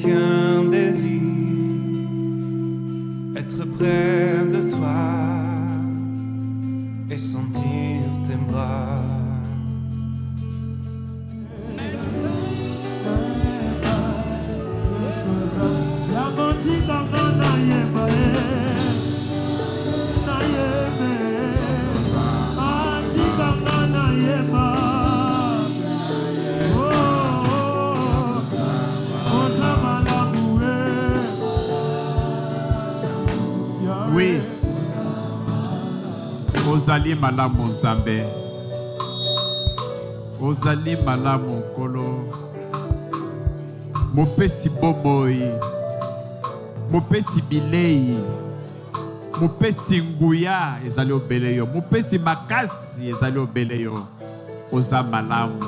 qu'un désir, être près de toi et sentir tes bras. Oui, ozali malamu Nzambe, ozali malamu Nkolo, mopesi bomoi, mopesi bilei, mopesi nguya ezali obele yo, mopesi makasi ezali obele yo, oza malamu.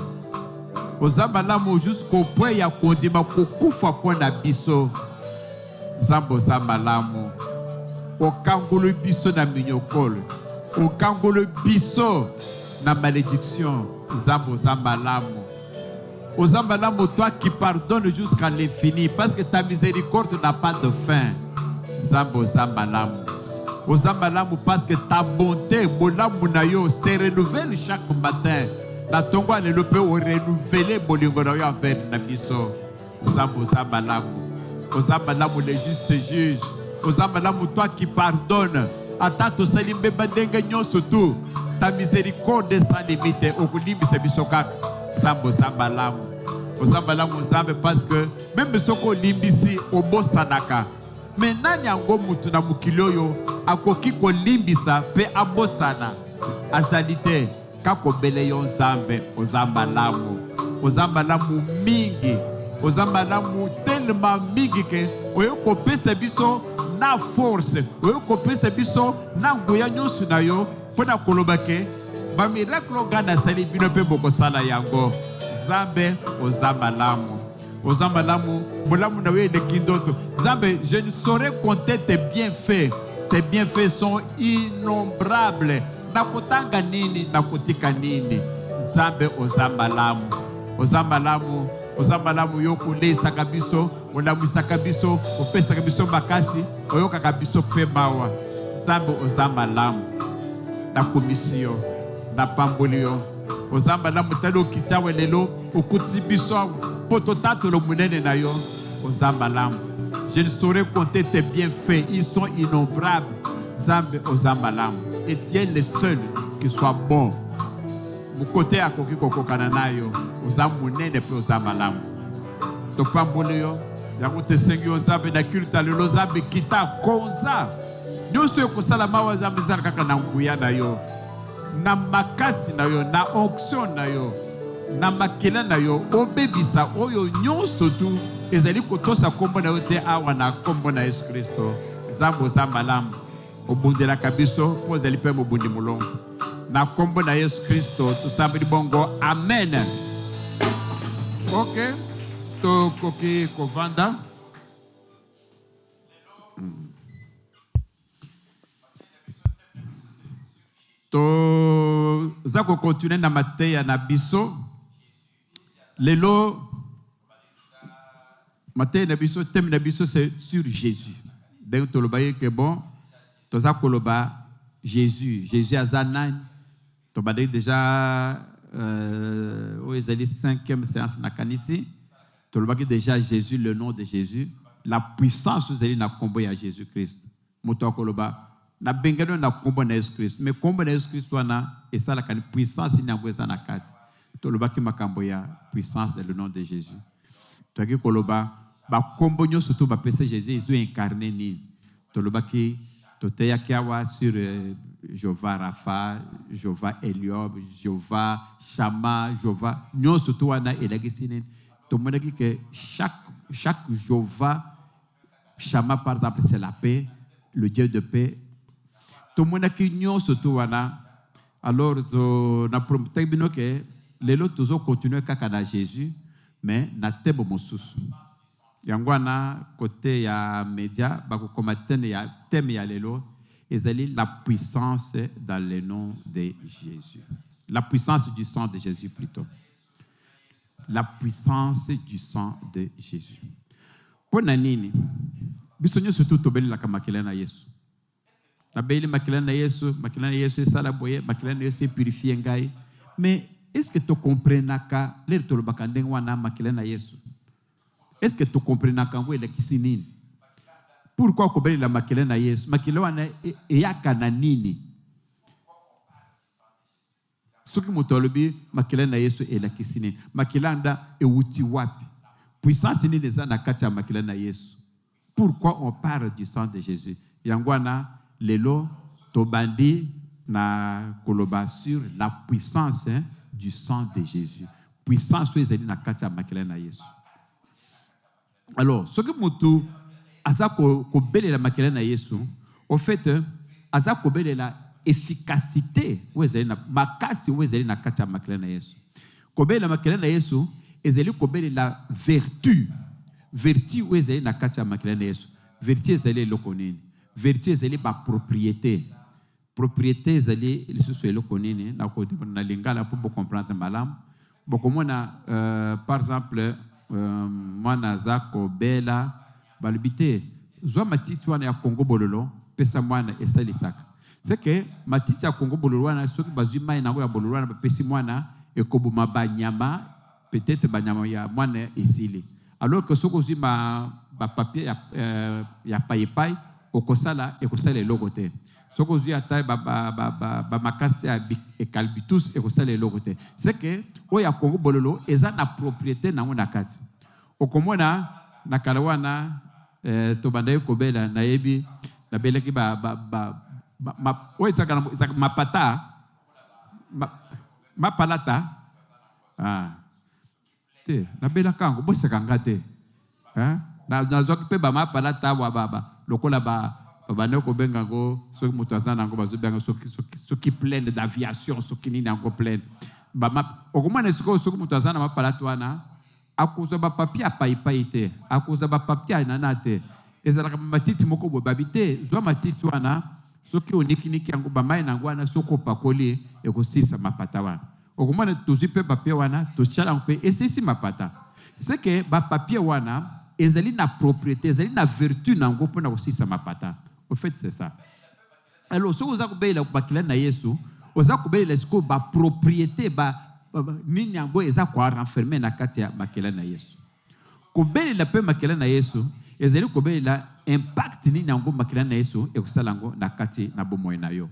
Oza malamu jusqu'au point ya kondima kokufa pona biso. Nzambe oza malamu. Okangolo biso na minyokolo, okangolo biso na malédiction. Nzambe oza malamu. Oza malamu, toi qui pardonnes jusqu'à l'infini, parce que ta miséricorde n'a pas de fin. Nzambe oza malamu. Oza malamu parce que ta bonté, bolamu na yo, se renouvelle chaque matin. Na tongo alelo pe o renouveler bolingo na yo envers na biso. Nzambe oza malamu. Oza malamu, le juste juge. Oza malamu, toi qui pardonnes. Ata tosali mbeba ndenge nyonso tu, ta miséricorde sans limite okulimbisa biso kaka. Nzambe oza malamu. Oza malamu Nzambe parce que même soko limbisi obosanaka. Mais nani yango mutu na mokili oyo akoki kolimbisa pe abosana? Azali te. Kakobele yo Nzambe. Oza malamu. Oza malamu mingi. Oza malamu tellement mingi ke oyo kopesa biso na force, oyo kopesa biso na nguya nyonso na yo pona koloba ke ba miracle ngana sali bino pe bokosala yango. Nzambe oza malamu. Oza malamu, bolamu na we de kindoto. Nzambe, je ne saurais compter tes bienfaits. Tes bienfaits sont innombrables. Nakotanga nini, nakotika nini. Nzambe oza malamu. Oza malamu. Oza malamu yo kolesa kabiso, olamuisa kabiso, opesa kabiso makasi, oyoka kabiso pe mawa. Nzambe oza malamu. Na komisio, na pambolio. Oza malamu talo kitiawe lelo, okuti biso, poto tato lo munene na yo. Oza malamu. Je ne saurais compter tes bienfaits, ils sont innombrables. Nzambe oza malamu. Et tu es le seul qui soit bon. Mukote akoki kokokana nayo. Oza munene pe oza malamu. Topambole yo. Yango te sengi Nzambe na culte lelo Nzambe kita konza. Nyonso ekosala mawa Nzambe ezala kaka na nguya na yo. Na makasi na yo, na onction na yo, na makela na yo, obebisa oyo nyonso tu ezali kotosa kombo na yo te awa na kombo na Yesu Kristo. Nzambe oza malamu. Obundela kabiso po ezali pe mobundi mulongo. Na kombo na Yesu Kristo tusambeli bongo. Amen. Ok. To koki kovanda. To zako continuer na mateya na biso. Lelo mateya na biso, thème na biso c'est sur Jésus. Donc to lobaye que bon, to zako loba Jésus azanani. To bade déjà ezali 5e séance na kanisi. To lobaki déjà Jésus, le nom de Jésus, la puissance ezali na kombo ya Jésus Christ. Moto akoloba na bengano na kombo na Yesu Christ, mais kombo na Yesu Christ wana esala kani puissance ni ngweza na kati. To lobaki makambo ya puissance dans le nom de Jésus. To ki koloba ba kombo nyo surtout ba pese Jésus iso incarné ni. To lobaki to teya kiawa sur Jéhovah Rapha, Jéhovah Eliob, Jéhovah Shama, Jéhovah nyo surtout wana elagisine. To monaki que chaque Jéhovah Shama par exemple c'est la paix, le Dieu de paix. To monaki nyo surtout wana. Alors to na promettre bino que lelo tozo continuer kaka na Jésus mais na tebo mosusu. Yangwana côté ya média bako komatene ya thème ya lelo ezali la puissance dans le nom de Jésus. La puissance du sang de Jésus plutôt. La puissance du sang de Jésus. Pona nini? Biso nyonso tu tobelelaka makila na Yesu. Nabeli makila na Yesu esala boye, makila na Yesu purifie ngai. Mais est-ce que tu comprenaka l'air tolobaka ndenge wana makila na Yesu? Est-ce que tu comprenaka ngo elakisi nini? Pourquoi kobelela makila na Yesu? Makila wana eyaka na nini? Soki moto alobi makila na Yesu elakisi nini? Makila anda ewuti wapi? Puissance nini eza na kati ya makila na Yesu? Pourquoi on parle du sang de Jésus? Yangwana lelo tobandi na koloba sur la puissance du sang de Jésus. Puissance ezali na kati ya makila na Yesu. Alors, ce que mutu aza ko belela makila na Yesu, au fait aza ko belela efficacité ou ezali na makasi ou ezali na kati ya makila na Yesu. Ko belela makila na Yesu ezali ko belela vertu. Vertu ou ezali na kati ya makila na Yesu. Vertu ezali eloko nini? Vertu ezali ba propriété. Propriété ezali lisusu eloko nini? Na lingala pour comprendre malamu. Bokomona par exemple mwana zako bela balibite zwa matiti wana ya Congo bololo pesa mwana esalisaka. C'est que matiti ya Congo bololo wana soki bazwi mai nango ya bololo wana bapesi mwana ekobuma banyama peut-être banyama ya mwana esili. Alors que soki ozwi ba papier ya paipai okosala ekosala eloko te. Soki ozwi ata ba makasi ya eucalyptus ekosala eloko te. C'est que oya Congo bololo eza na propriété nango na kati. Okomona na kalawana to bandaye kobela na yebi na beleki oya mapata mapalata te na bela kango boseka ngate na zoki pe ba mapalata wa baba lokola bane ko benga ngo soki mutu azana ngo bazo benga soki pleine d'aviation soki nini ngo pleine okomona soki mutu azana mapalata wana akoza ba papier apaipai te akoza ba papier nana te ezalaka matiti moko bo babite zwa matiti wana soki onikiniki yango ba mai nango wana soko pakoli ekosisa mapata wana okomona tozi pe papier wana toshala mpe esisi mapata c'est que ba papier wana ezali na propriété ezali na vertu nango pona kosisa mapata. Au fait c'est ça. Alors so oza kubela bakila na Yesu oza kubela siko ba propriété ba nini yango eza kwa renfermer na kati ya makila na Yesu. Kobelela pe makila na Yesu ezali kobelela impact nini yango makila na Yesu ekosala ngo na kati na bomoyo na yo.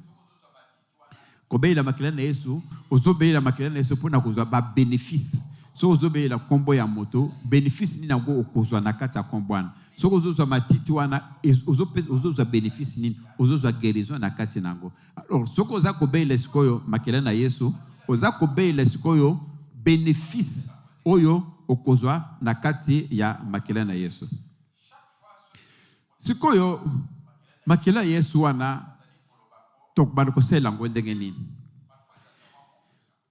Kobelela makila na Yesu ozobelela makila na Yesu pona kozwa ba bénéfice. So ozobelela kombo ya moto bénéfice nini yango okozwa na kati ya kombwana. So ozozwa matiti wana ozozwa bénéfice nini ozozwa guérison na kati nango. Alors soko oza kobelela sikoyo makila na Yesu oza kobelela sikoyo bénéfice oyo okozwa na kati ya makila na Yesu. Sikoyo makila Yesu wana tokbana kosela ngo ndenge nini.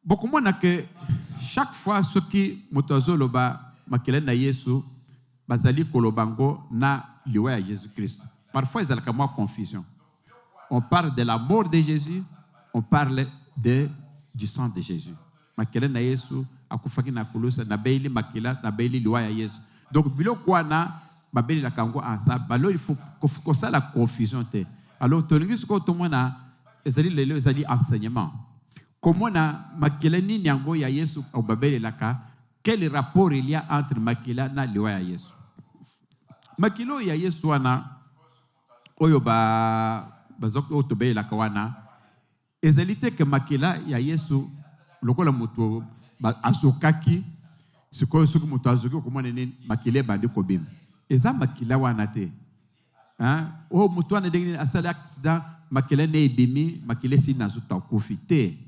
Bokomona ke chaque fois soki mutazoloba makila na Yesu bazali kolobango na liwa ya Jésus-Christ. Parfois ils ont comme confusion. On parle de la mort de Jésus, on parle du sang de Jésus. Makila na Yesu akufaki na kulusa na beili makila na beili liwa ya Yesu. Donc biloko wana babeli la kango ensemble. Alors il faut que ça la confusion te. Alors tolingi siko tomona ezali lelo ezali enseignement. Comment na makila nini yango ya Yesu au babeli laka quel rapport il y a entre makila na liwa ya Yesu? Makilo ya Yesu wana oyo bazoko otobeli laka wana ezalite ke makila ya Yesu lokola mutu azokaki sikoyo soki mutu azoki okomona nini makila bandi kobima eza makila wana te o mutu wana ndenge asala accident makila ne ebimi makila si nazuta kofi te.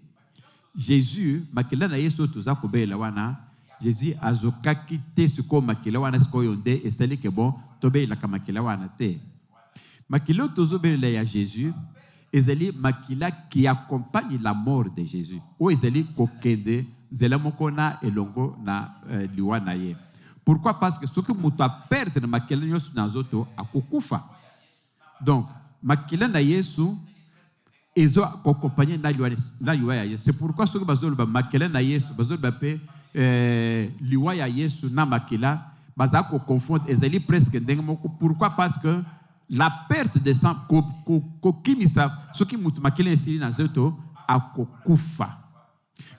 Jésus makila na Yesu toza kobela wana Jésus azokaki te sikoyo makila wana sikoyo nde esali ke bon tobela ka makila wana te. Makila tozobela ya Jésus ezali makila qui accompagne la mort de Jésus. O ezali kokende zela mokona elongo na liwa na ye. Pourquoi? Parce que ce que mutu a perdre na makila nyoso na zoto akokufa. Donc makila na Yesu ezo accompagner na liwa ya Yesu. C'est pourquoi ce que bazolo ba makila na Yesu bazolo ba pe liwa ya Yesu na makila bazako confondre ezali presque ndenge moko. Pourquoi? Parce que la perte de sang kokimisa soki mutu makila esili na zeto akokufa.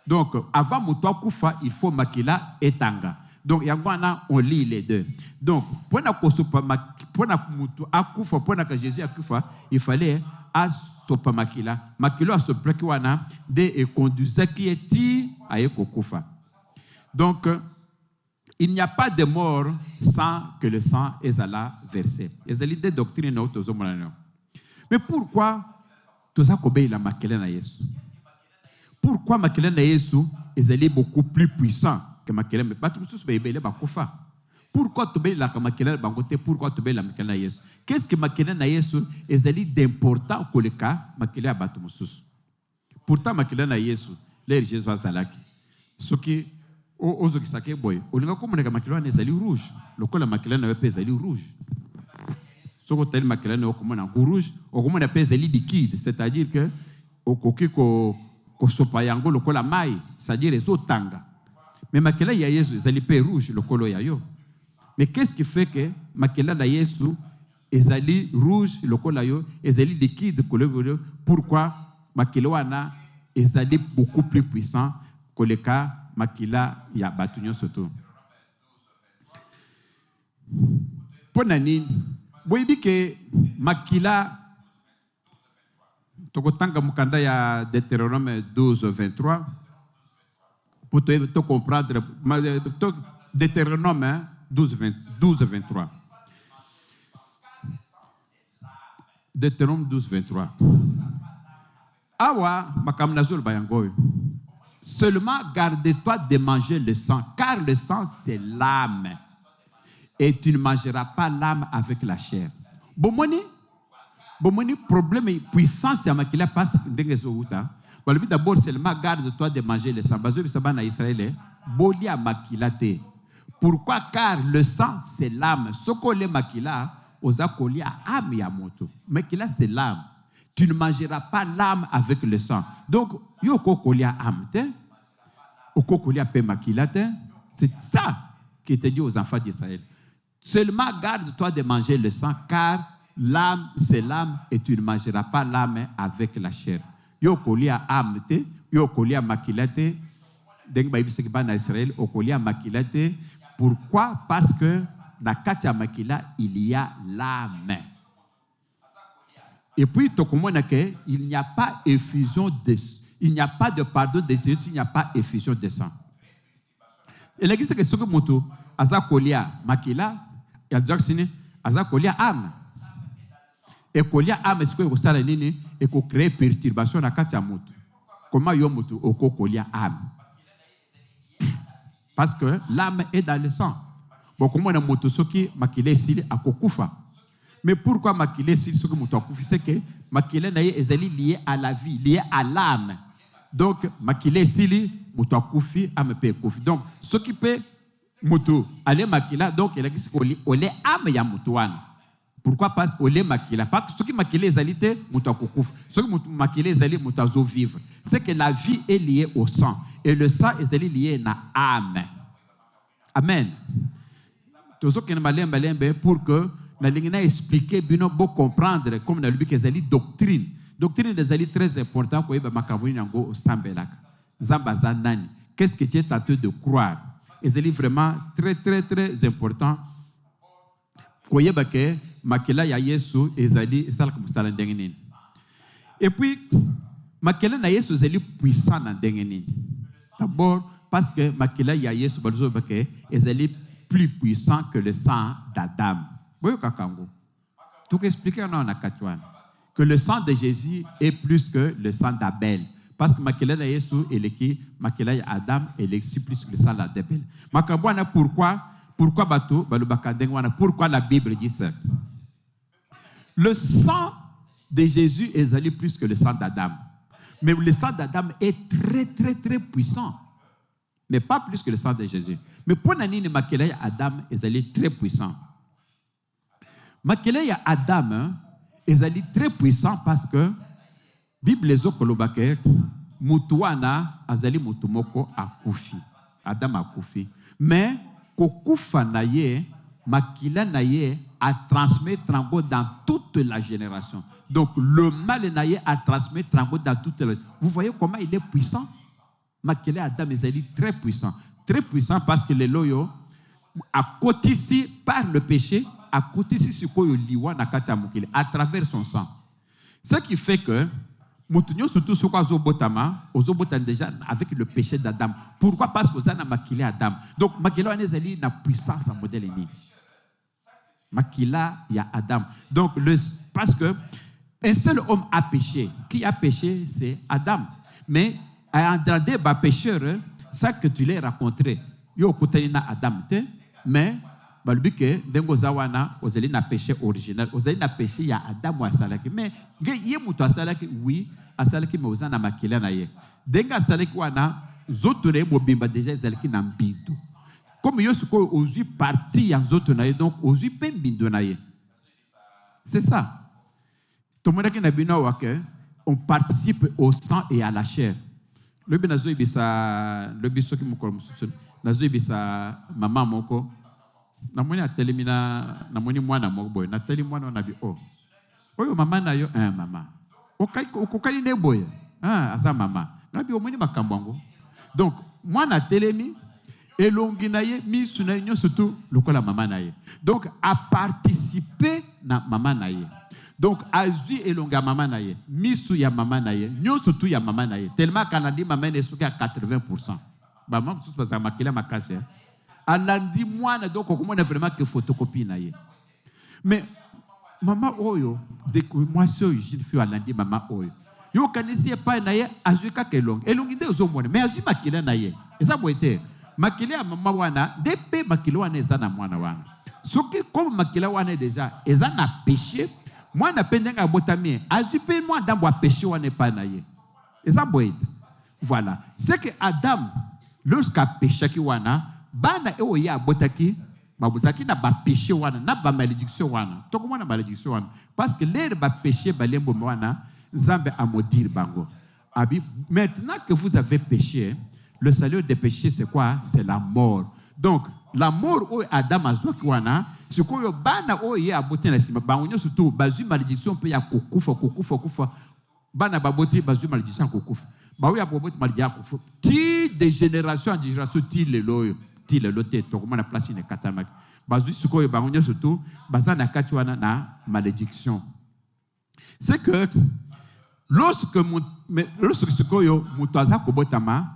Donc avant mutu akufa, il faut makila etanga. Donc yangwana on lit les deux. Donc pour mutu akufa, pour que Jésus akufa, il fallait asopa makila. Makilo asopa ki wana de e conduisait qui est aye kokufa. Donc il n'y a pas de mort sans que le sang est versé. C'est l'idée doctrine. Mais pourquoi tout ça obéit la makele na Yesu? Pourquoi makele na Yesu est beaucoup plus puissant que makele? Mais pas tout le monde obéit la kofa. Pourquoi tu obéis la makele na bangote? Pourquoi tu obéis la makele na Yesu? Qu'est-ce que makele na Yesu est d'important que le cas makele a battu musus? Pourtant makele na Yesu, l'air Jésus va salaki. Ce qui ozo kisake boy olinga komoneka makila na ezali rouge lokola makila na pe ezali rouge soko tel makila na okomona rouge okomona pe ezali liquide, c'est-à-dire que okoki ko sopa yango lokola mai, c'est-à-dire ezotanga. Mais makila ya Yesu ezali pe rouge lokolo ya yo. Mais qu'est-ce qui fait que makila na Yesu ezali rouge lokola yo, ezali liquide kolego? Pourquoi makila wana ezali beaucoup plus puissant que le cas makila ya batunyo soto? Ponani boyibi ke makila tokotanga mukanda ya Deutéronome 12:23 pour te comprendre. Deutéronome 12:23. Deutéronome 12:23. Awa makamnazul bayangoy. Seulement garde-toi de manger le sang, car le sang c'est l'âme. Et tu ne mangeras pas l'âme avec la chair. Bomoni problème puissance ya makila passe ndenge zouta. D'abord seulement garde-toi de manger le sang. Bazo bisaba na Israël bolia makila te. Pourquoi? Car le sang c'est l'âme. Soko le makila oza kolia âme ya moto. Makila c'est l'âme. Tu ne mangeras pas l'âme avec le sang. Donc, yo kokolia âme te, ou kokolia pe makila te. C'est ça qui était dit aux enfants d'Israël. Seulement garde-toi de manger le sang, car l'âme, c'est l'âme, et tu ne mangeras pas l'âme avec la chair. Yo kolia âme te, yo kolia makila te. Deng ba ibise ba na Israël, o kolia makila te. Pourquoi? Parce que na katia makila, il y a l'âme. Et puis, il n'y a pas effusion de sang. Il n'y a pas de pardon de Dieu s'il n'y a pas effusion de sang. Et l'église que ce que moto, azakolia makila, il y a déjà signé, azakolia âme. Et kolia âme, est-ce que vous savez nini et qu'on crée perturbation à katia moto. Comment yo moto oko kolia âme? Parce que l'âme est dans le sang. Bon, comment on a moto soki makile sili akokufa. Mais pourquoi makile sili soki moto akufi? C'est que makile naye ezali lié à la vie, lié à l'âme. Donc makile sili moto akufi ame pe kufi. Donc ce qui peut moto aller makila, donc il a dit olé âme ya moto wana. Pourquoi? Parce que olé makila, parce que ce qui makile ezali te moto akufi. Ce qui makile ezali moto azo vivre. C'est que la vie est liée au sang et le sang ezali lié na âme. Amen. Tout ce qui est malembe pour que na lingina expliquer bino bo comprendre comme na lubi kezali doctrine. Doctrine des ali très important ko yeba makamuni nango sambelaka. Zamba zanani. Qu'est-ce que tu es tenté de croire? Ezali vraiment très très très important. Ko yeba ke makela ya Yesu ezali sala comme sala ndengeni. Et puis makela na Yesu ezali puissant na ndengeni. D'abord parce que makela ya Yesu balzo bake ezali plus puissant que le sang d'Adam. Tout expliquer que le sang de Jésus est plus que le sang d'Abel. Parce que makela na Yesu eleki makela ya Adam eleki plus que le sang d'Abel. Makambwana pourquoi bato balobaka ndengwana pourquoi la Bible dit ça? Le sang de Jésus est allé plus que le sang d'Adam. Mais le sang d'Adam est très très très puissant. Mais pas plus que le sang de Jésus. Mais pour Nanine makela ya Adam est allé très puissant. Makela ya Adam est allé très puissant parce que Bible les okolobake mutuana azali mutumoko akufi. Adam akufi. Mais kokufa naye makila naye a transmis trango dans toute la génération. Donc le mal naye a transmis trango dans toute la. Vous voyez comment il est puissant? Makila Adam ezali très puissant parce que les loyo a kotisi par le péché, a kotisi sikoyo liwa na kati ya mokili à travers son sang. Ce qui fait que Moutounio surtout ce qu'on a déjà avec le péché d'Adam. Pourquoi? Parce que ça n'a maquillé Adam. Donc maquillé Anezali n'a puissance en modèle ennemi. Makila, il y a Adam. Donc parce que un seul homme a péché. Qui a péché? C'est Adam. Mais à Andradé, pécheur, ça que tu l'as raconté. Yo kotelina Adam te, mais balbi que dengo zawana ozeli na péché original, ozeli na péché ya Adam wa salaki. Mais ye muto asalaki oui, asalaki mais ozana makila na ye. Denga asalaki wana zotore bobimba déjà ezalaki na mbindu. Comme yo suko ozu parti ya zoto na ye, donc ozu pe mbindo na ye. C'est ça. Tomonaki na bino wake, on participe au sang et à la chair. Le benazo ibisa le biso ki mukolo mususu. Nazo ibisa mama moko. Namoni atelemina namoni mwana moko boy. Nateli mwana na bi oh. Oyo mama na yo mama. Okokali ne boy. Asa mama. Na bi omoni makambo ngo. Donc mwana telemi elongi na ye misu na nyo surtout lokola mama na ye. Donc a participer na mama na ye. Donc azu elonga mama na ye. Misu ya mama na ye. Nyo surtout ya mama na ye. Tellement kanadi mama ne soki à 80%. Ba maman tout ça makila makase. Alandi mwana donc comment on a vraiment que photocopie na ye. Mais maman oyo de moi so une fille alandi maman oyo. Yo kanisi pa na ye azu ka kelong. Elongi de ozomone mais azu makila na ye. Eza boite. Makila mama wana depe makila wana eza na mwana wana. Soki comme makila wana déjà eza na péché, mwana pendenga botami azu pe moi dans bois péché wana pa na ye. Eza boite. Voilà. C'est que Adam lorsqu'à péché qui wana bana ewo ya botaki babuzaki na ba péché wana na ba malédiction wana to comment na malédiction wana parce que l'air ba péché balembo wana nzambe a maudire bango abi maintenant que vous avez péché le salaire des péchés c'est quoi? C'est la mort. Donc la mort o Adam azoki wana sikoyo bana o ya botena sima bango surtout bazu malédiction pe ya kokufa bana baboti bazu malédiction kokufa baou ya baboti malédiction kokufa ti de génération en génération ti le loyo ti le loté to comment na place ne katamaki bazu sikoyo bango surtout bazana kati wana na malédiction. C'est que lorsque sikoyo muto aza kobotama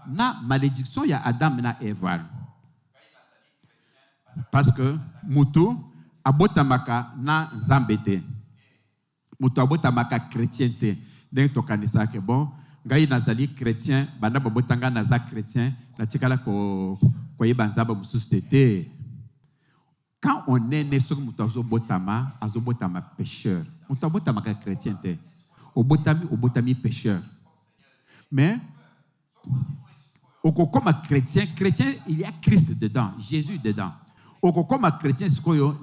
na malédiction ya Adam na Eva. Parce que muto abotamaka na nzambete. Muto abotamaka chrétienté. Donc to kanisa ke bon, ngai nazali chrétien, banda babotanga naza chrétien, na tikala ko yeba nzamba mususu tete. Quand on est né sur muto azobotama pécheur. Muto abotamaka chrétienté. Obotami pécheur. Mais comme chrétien, il y a Christ dedans, Jésus dedans. Comme chrétien,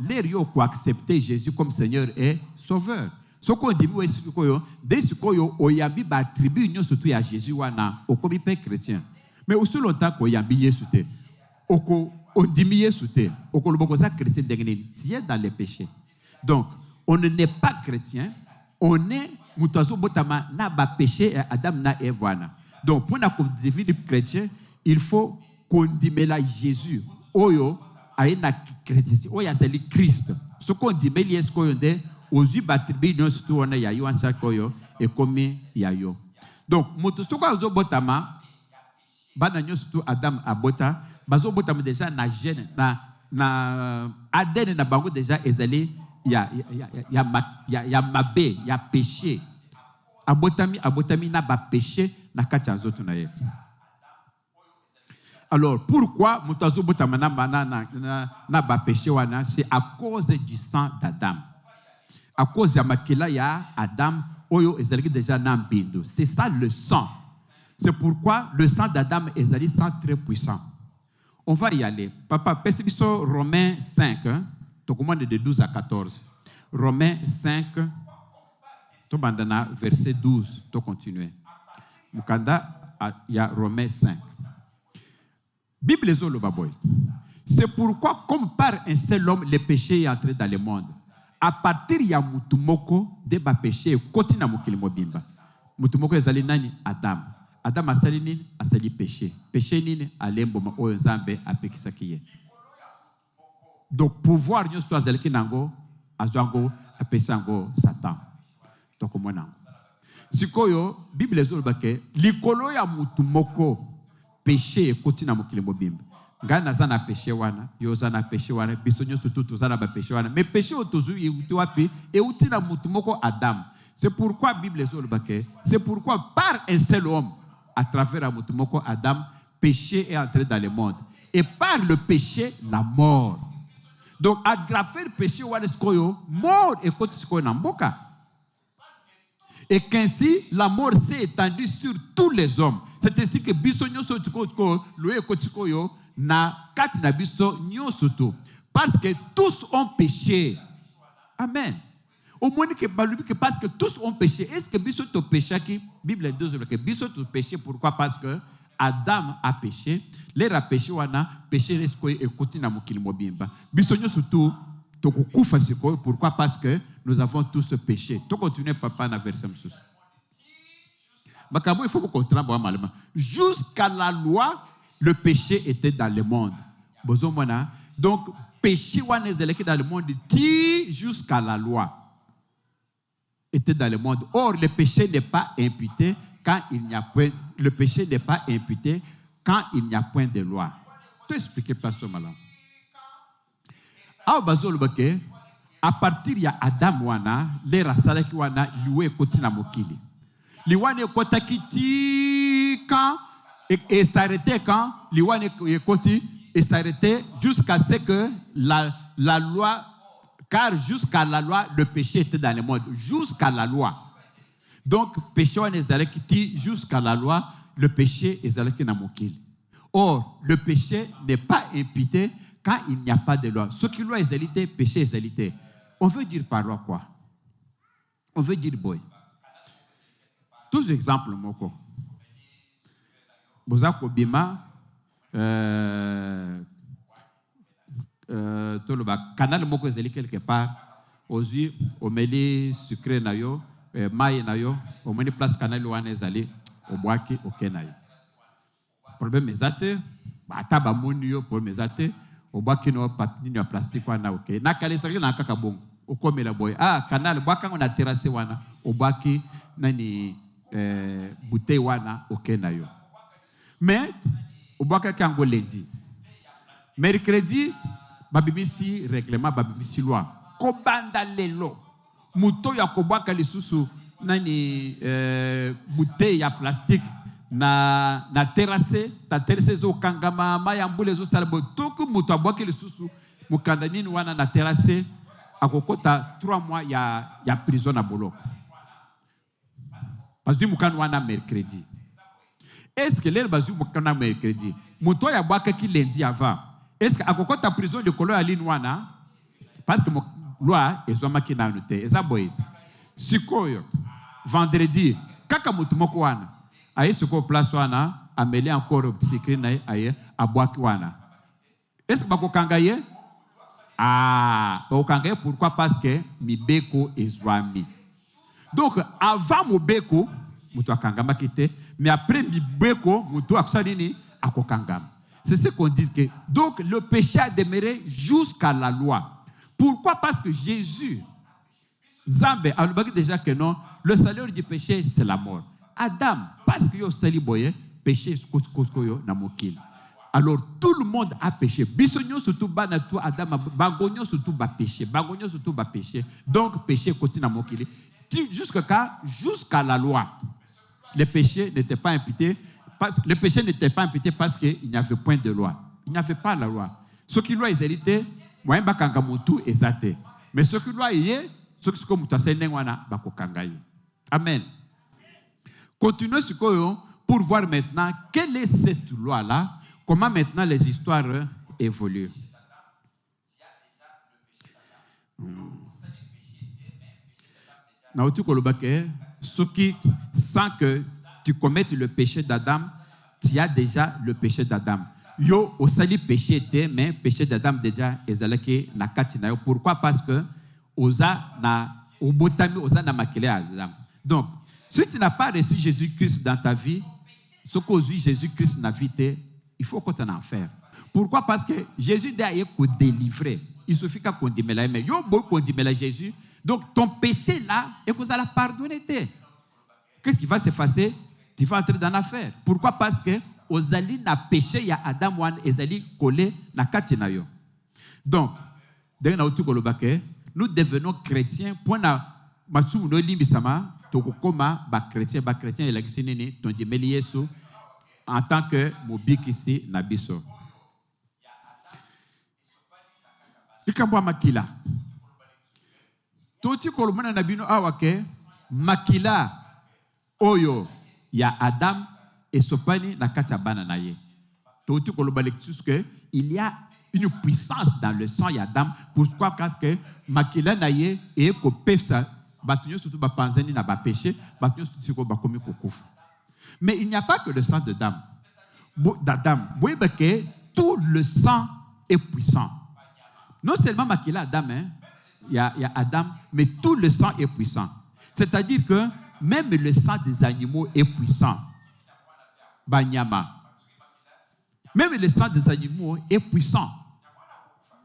les gens qui accepter Jésus comme Seigneur et Sauveur. Ce qu'on dit, dès ce qu'on y a mis attribué surtout à Jésus, comme chrétien. Mais aussi longtemps qu'on y a mis Jésus, on dit Jésus, on chrétien, tu es dans les péchés. Donc, on n'est pas chrétien, on est mutazo botama na ba péché Adam na Eve. Donc, pour devenir chrétien, il faut condamner la Jésus. Oyo, aïna chrétien, oya c'est le Christ. Ce qu'on dit, mais est-ce qu'on dit, aux yeux battribi, nous surtout on a yayo en chaque oyo et comme yayo. Donc, moto ce qu'on botama, bananyo surtout Adam abota, bazo botama déjà na gène, na Aden na bango déjà ezali ya mabé, ya péché. Abotami na ba péché na kati azoto na ye. Alors pourquoi mutazo botama na ba péché wana? C'est à cause du sang d'Adam. À cause ya makila ya Adam oyo ezalaki déjà na mbindo. C'est ça le sang. C'est pourquoi le sang d'Adam ezali sang très puissant. On va y aller. Papa, pesibiso Romains 5, to commande de 12 à 14. Romains 5 to bandana verset 12, to continuer. Mukanda, il y a Romains 5. Bible les baboy. C'est pourquoi, comme par un seul homme, le péché est entré dans le monde. À partir de Mutumoko, de ba péché, kotina mukili mobimba. Mutumoko ezali nani? Adam. Adam asali nini? Asali péché. Péché nini? Alembo o nzambe apekisakiye. Donc pouvoir nyos to azali kinango, azwango apesango Satan. Donc monango. Sikoyo Bible ezolobake likolo ya Mutumoko péché kotina mukili mobimba. Ngana zana péché wana, yo zana péché wana, bisonyo surtout tozana ba péché wana. Mais péché otozu yuti wapi et utina Mutumoko Adam. C'est pourquoi Bible ezolobake, c'est pourquoi par un seul homme à travers Mutumoko Adam, péché est entré dans le monde. Et par le péché, la mort. Donc à travers le péché wana skoyo, mort et koti skoyo namboka. Et qu'ainsi, la mort s'est étendue sur tous les hommes. C'est ainsi que bisonyo sotiko loe kotikoyo na katina biso nyosoto. Parce que tous ont péché. Amen. Au moins que parce que tous ont péché. Est-ce que biso to péché qui Bible 2 que biso to péché pourquoi? Parce que Adam a péché, l'air a péché wana péché resko et kotina mukili mobimba. Bisonyo surtout to kufa siko pourquoi? Parce que nous avons tous péché. To continuer papa na verset msus. Makabo il faut qu'on travaille malama. Jusqu'à la loi, le péché était dans le monde. Donc péché wana ezalaki dans le monde dit jusqu'à la loi. Était dans le monde. Or, le péché n'est pas imputé quand il n'y a point. Le péché n'est pas imputé quand il n'y a point de loi. Tu expliques pas ça, madame. À partir de Adam wana, les rasalaki wana liwe kotina mokili. Liwane kotakiti quand et s'arrêter quand liwane koti et s'arrêter jusqu'à ce que la loi. Car jusqu'à la loi, le péché était dans le monde. Jusqu'à la loi. Donc, péché est jusqu'à la loi, le péché est dans mokil. Or, le péché n'est pas imputé quand il n'y a pas de loi. Ce qui loi est alité, péché est alité. On veut dire par loi quoi? On veut dire boy. Tous les exemples, moko. Bozako bima, canal moko ezali quelque part aux yeux omeli sucré na yo mai na yo omoni place canal wana ezali obwaki okenayo problème ezate ata ba moni yo problème ezate obwaki no papini ya plastique wana okay na kale saki na kaka bongo okomela boy canal bwaka na terrasse wana obwaki nani bouteille wana okenayo mais obwaka kango lundi mercredi babibisi règlement babibisi loi kobanda lelo muto ya kobwaka lisusu nani bouteille ya plastique na terrasse ta terrasse zo kangama mayambule zo salbo toku muto abwaki lisusu mukanda nini wana na terrasse akokota 3 mois ya prison na boloko bazu mukana wana mercredi. Est-ce que les bazu mukana mercredi muto ya bwaka ki lundi avant? Est-ce que à ta prison de color à l'inwana? Parce que loi est zoma qui n'a noté. Eza boyd. Sikoyo. Vendredi. Kaka mutumoko wana. Aye siko place wana. Ameli encore sikri na aye abwaki wana. Est-ce que bako kangaye? Bako kangaye pourquoi? Parce que mibeko ezwami. Donc avant mobeko mutu akangama kite, mais après mibeko mutu akusani akokangama. C'est ce qu'on dit que donc le péché a demeuré jusqu'à la loi. Pourquoi? Parce que Jésus, Zambé, a déjà que non, le salaire du péché c'est la mort. Adam, parce que yo sali boye, péché skoskoyo na mokil. Alors tout le monde a péché. Bisonyo surtout banatu Adam, bagonyo surtout ba péché, bagonyo surtout ba péché. Donc péché continue na mokil. Jusqu'à la loi, le péché n'était pas imputé. Le péché n'était pas imputé parce qu'il n'y avait point de loi. Il n'y avait pas la loi. Ce qui loi est hérité, moi je bakanga mutu ezate. Mais ce qui loi est, ce qui comme mutasene wana bakokanga. Amen. Continuons pour voir maintenant quelle est cette loi là, comment maintenant les histoires évoluent. Ce qui sans que tu commettes le péché d'Adam, tu as déjà le péché d'Adam. yo osali péché était mais péché d'Adam déjà ezalaki na kati na yo. Pourquoi? Parce que oza na obotami oza na makele ya Adam. Donc si tu n'as pas reçu Jésus-Christ dans ta vie, ce que Jésus-Christ na vie te, il faut que tu en enfer. Pourquoi? Parce que Jésus doit être délivré. Il suffit qu'on dise la mais yo bon qu'on dise la Jésus. Donc ton péché là et que vous allez pardonner. Qu'est-ce qui va s'effacer? Tu vas entrer dans l'affaire. Pourquoi? Parce que ozali na péché il y a Adam wan ezali collé na kati na yo. Donc nous devenons chrétiens pour na matsumu no limbisama tokokoma ba chrétien et la kisinene ton dimeli Yesu en tant que mobikisi na biso. Likambo makila. Toti kolomana na bino awake makila oyo ya Adam et sopani na kati ya bana na ye. Toti kolomba lectus que il y a une puissance dans le sang ya Adam. Pourquoi? Parce que makila na ye et ko pesa batunyo surtout ba panzani na ba péché, batunyo surtout ko ba komi kokufa. Mais il n'y a pas que le sang d'Adam. Vous voyez que tout le sang est puissant. Non seulement makila Adam, il y a Adam, mais tout le sang est puissant. C'est-à-dire que même le sang des animaux est puissant. Banyama. Même le sang des animaux est puissant.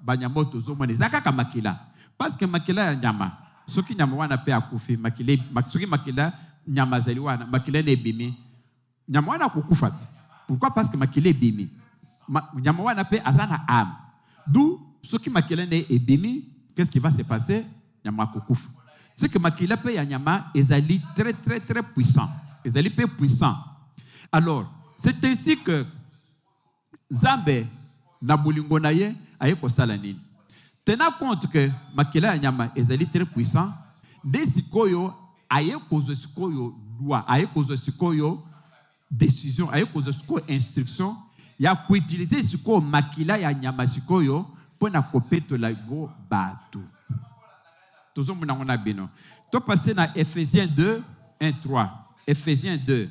Banyama tozomone zakaka makila. Parce que makila ya nyama. Soki nyama wana pe akufi makile soki makila nyama zali wana makila ne bimi. Nyama wana kokufati. Pourquoi? Parce que makila bimi. Nyama wana pe azana âme. D'où soki makila ne bimi, qu'est-ce qui va se passer? Nyama kokufa. C'est que makila pe ya nyama ezali très très très puissant. Ezali pe puissant. Alors, c'est ainsi que Zambe na bolingo na ye aye kosala nini. Tenant compte que makila ya nyama ezali très puissant, nde sikoyo aye kozo sikoyo loi, aye kozo sikoyo décision, aye kozo sikoyo instruction ya kuutiliser sikoyo makila ya nyama sikoyo pona kopetola go bato. Tozo muna ngona bino. To passer na Ephésiens 2, 1, 3. Ephésiens 2.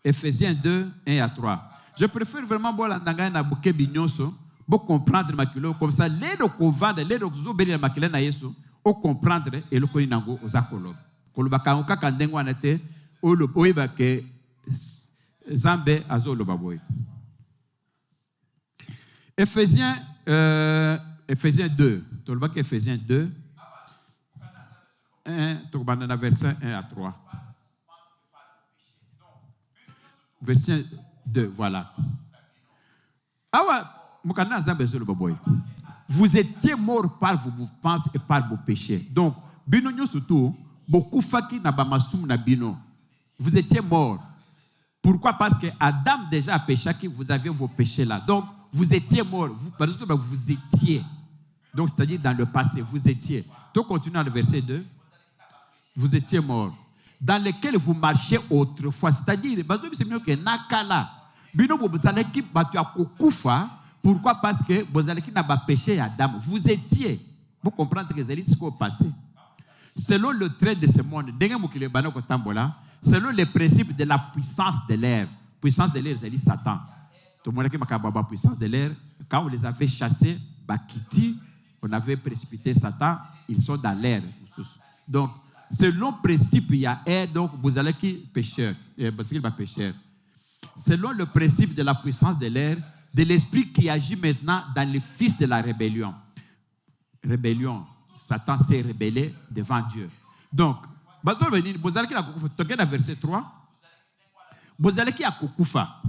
Ephésiens 2, 1 à 3. Je préfère vraiment boire la na bouquet bignonso pour comprendre makilo comme ça les do kovanda les do zobeli makila na Yesu o comprendre et le koni nango ozakolo. Koloba kangoka kandengo na te o lo oiba ke Zambe azolo baboy. Ephésiens 2. Toloba ke Ephésiens 2 1 tokobanda verset 1 à 3. Verset 2, voilà. Vous étiez morts par vos penses et par vos péchés. Donc, surtout, beaucoup faki na bamasum na bino. Vous étiez morts. Pourquoi? Parce que Adam déjà a péché, vous aviez vos péchés là. Donc, vous étiez morts. Vous étiez. Donc, c'est-à-dire dans le passé, vous étiez. Donc, continuez dans le verset 2. Vous étiez morts. Dans lesquels vous marchiez autrefois. C'est-à-dire, pourquoi? Parce que vous n'avez pas péché Adam. Vous étiez. Vous comprenez que c'est ce qui est passé. Selon le trait de ce monde, selon les principes de la puissance de l'air. Puissance de l'air, c'est Satan. Tout le monde qui a puissance de l'air, quand on les avait chassés, on avait précipité Satan, ils sont dans l'air. Donc, selon le principe, il y a air, donc vous allez qui pécheur, parce qu'il va pécheur. Selon le principe de la puissance de l'air, de l'esprit qui agit maintenant dans les fils de la rébellion. Rébellion, Satan s'est rébellé devant Dieu. Donc, vous allez qui la kokufa, toquez dans verset 3. Vous allez qui a kokufa.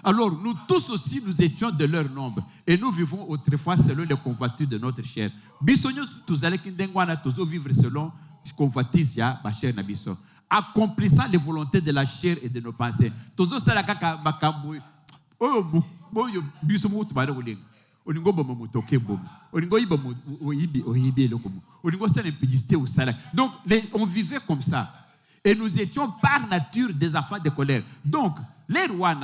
Alors, nous tous aussi, nous étions de leur nombre. Et nous vivons autrefois selon les convoitises de notre chair. Bisognos, tous allez qui ndengwana, tous vivre selon les convoitises ya ba chair na biso. Accomplissant les volontés de la chair et de nos pensées. Tous ça la kaka makambo. Oh, biso mo tubare olinga. Olingo bomo motoke bomo. Olingo ibo oyibi lokomo. Olingo ça l'impudicité au salaire. Donc, on vivait comme ça. Et nous étions par nature des enfants de colère. Donc, les rois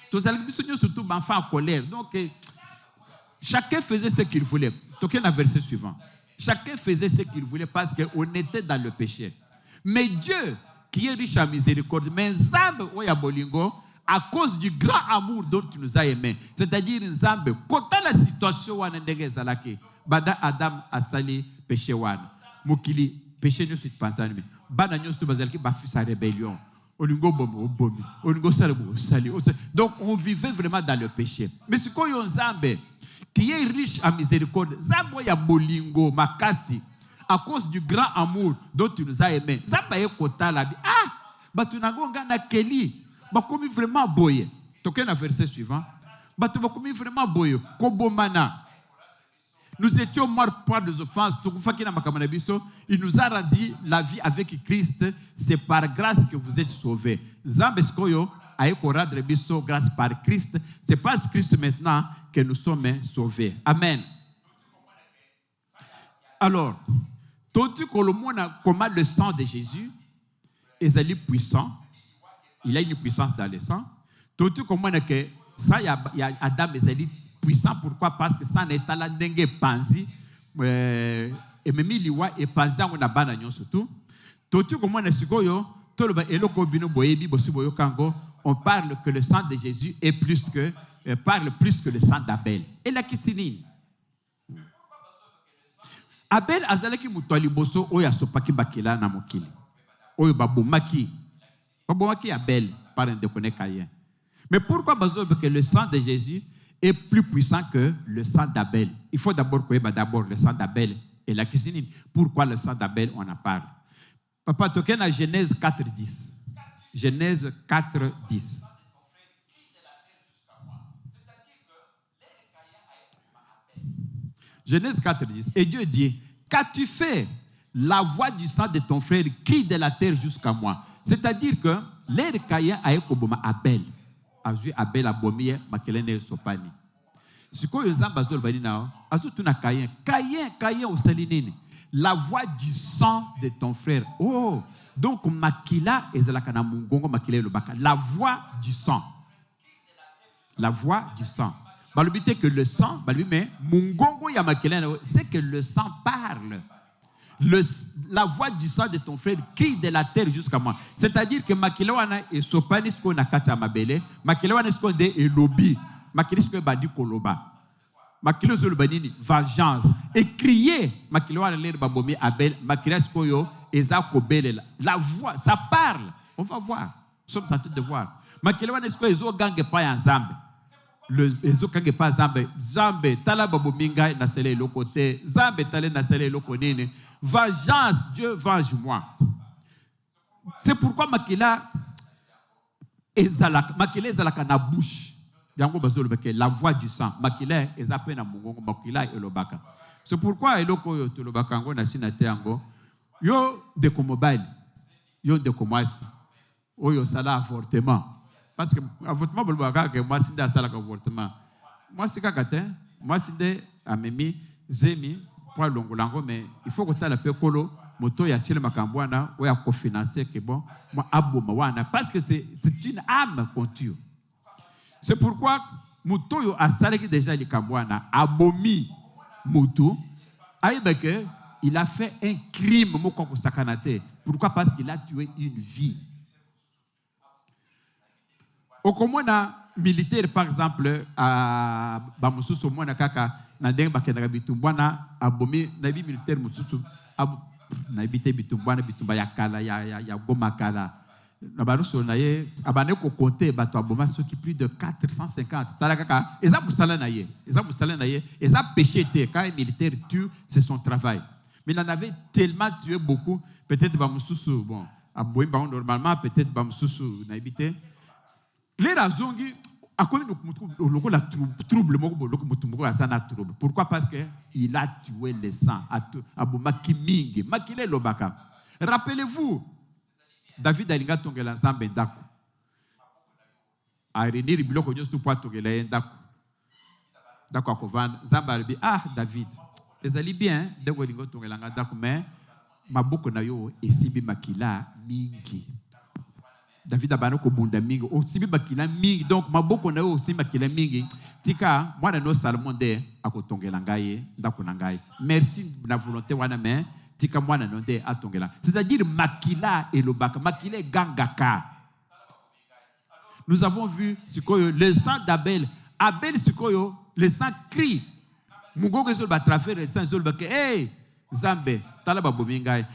tous allez surtout enfants en colère. Donc, chacun faisait ce qu'il voulait. Toquez le verset suivant. Chacun faisait ce qu'il voulait parce qu'on était dans le péché. Mais Dieu, qui est riche en miséricorde, mais Zambe Oya Bolingo, à cause du grand amour dont tu nous as aimés. C'est-à-dire, Nzambe, quand la situation wana ndenge zalaki, bada Adam asali péché wana, mukili péché nous sit pensani, bana nyos tu bazalaki ba fils à rébellion. Olingo bomo bomi, olingo salabo sali. Donc on vivait vraiment dans le péché. Mais ce qu'on y Nzambe qui est riche en miséricorde, Nzambe ya bolingo makasi à cause du grand amour dont tu nous as aimés. Nzambe ya kota la bi. Ah, batunango ngana keli. Bakomi vraiment boye. Toquez le verset suivant. Bakomi vraiment boye. Kobomana. Nous étions morts par des offenses. Il nous a rendu la vie avec Christ. C'est par grâce que vous êtes sauvés. Zambeskoyo aïkoradre biso grâce par Christ. C'est par Christ maintenant que nous sommes sauvés. Amen. Alors, tout comment le sang de Jésus est puissant. Il a une puissance dans le sang. Tout comme que ça, il y a Adam et puissant. Pourquoi? Parce que ça n'est pas là dengue panzi. Et même liwa et panzi on a banagnon surtout. Tout comme on est sugoyo. Tout le eloko bino boyebi bosuboyo kango. On parle que le sang de Jésus est parle plus que le sang d'Abel. Et la kisini. Abel azalaki mutwali boso oya sopaki bakila na mokili. Oyo babomaki. Babomaki Abel par un déconné Caïn. Mais pourquoi que le sang de Jésus est plus puissant que le sang d'Abel? Il faut d'abord connaître d'abord le sang d'Abel et la cuisine. Pourquoi le sang d'Abel on en parle? Papa token à Genèse 4:10. Genèse 4:10. Genèse 4:10. Et Dieu dit, qu'as-tu fait? La voix du sang de ton frère crie de la terre jusqu'à moi. C'est-à-dire que l'air Caïn a ekoboma Abel. Azu Abel a bomi makelene sopani. Siko yozamba zol bani na azu tuna Caïn. Caïn au salinini. La voix du sang de ton frère. Oh, donc makila ezalaka na mungongo makila le baka. La voix du sang. La voix du sang. Balobité que le sang, mais mungongo ya makila c'est que le sang parle. La voix du sang de ton frère crie de la terre jusqu'à moi. C'est-à-dire que makilawana et sopani ce qu'on a kata mabele, makilawana ce qu'on de elobi, makilis que badi koloba. Makilos le banini vengeance et crier makilawana l'air babomi abel, makilas koyo eza kobele. La voix, ça parle. On va voir. Nous sommes en train de voir. Makilawana ce que ezo gange pa ensemble. Le ezo gange pa ensemble. Zambe tala babominga na sele le côté, zambe tala na sele le konene. Vengeance, Dieu venge-moi. C'est pourquoi Makila ezalaka na bouche. La voix du sang. Makila ezape na mungongo, Makila elobaka. C'est pourquoi eloko yo tolobaka ngo na sinate yango. Yo de mobile, yo de komasi. Oyo sala avortement. Parce que avortement bolobaka que moi sinda sala avortement. Moi c'est kakate, moi sinde amemi zemi longolango, mais il faut que tu aies la pécolo, moto ya tile makambwana, ou ya cofinancer que bon, moi aboma wana, parce que c'est une âme qu'on tue. C'est pourquoi moto yo asaleki déjà les kambwana, abomi moto, aïbeke, il a fait un crime moko sakanate. Pourquoi? Parce qu'il a tué une vie. Au commun militaire par exemple à Bamususu mona kaka na ndenge bakendaka bitumbwana abomi na bi militaire mususu na bité bitumbwana bitumba ya kala ya goma kala na baruso na ye abane ko compter bato aboma soki plus de 450 tala kaka eza musala na ye eza péché te quand un militaire tue c'est son travail, mais il en avait tellement tué beaucoup, peut-être bamususu bon abomi ba normalement peut-être bamususu na bité les razongi. Pourquoi? Parce qu'il a tué le sang. Rappelez-vous, David a tongela nzambe ndako. A renir biloko nyoso po tongela ndako. Ndako akovanda nzambe albi David. Ezali bien ndeko lingo tongela ndako mais maboko na yo esibi makila mingi. David abano ko bunda mingi osibi bakila mingi, donc maboko na yo osibi bakila mingi tika mwana no Salomon de akotongela ngai ndako na ngai. Merci na volonté wana mais tika mwana no de atongela. C'est-à-dire makila elobaka, makila gangaka. nous avons vu le sang d'Abel. Abel, le sang crie.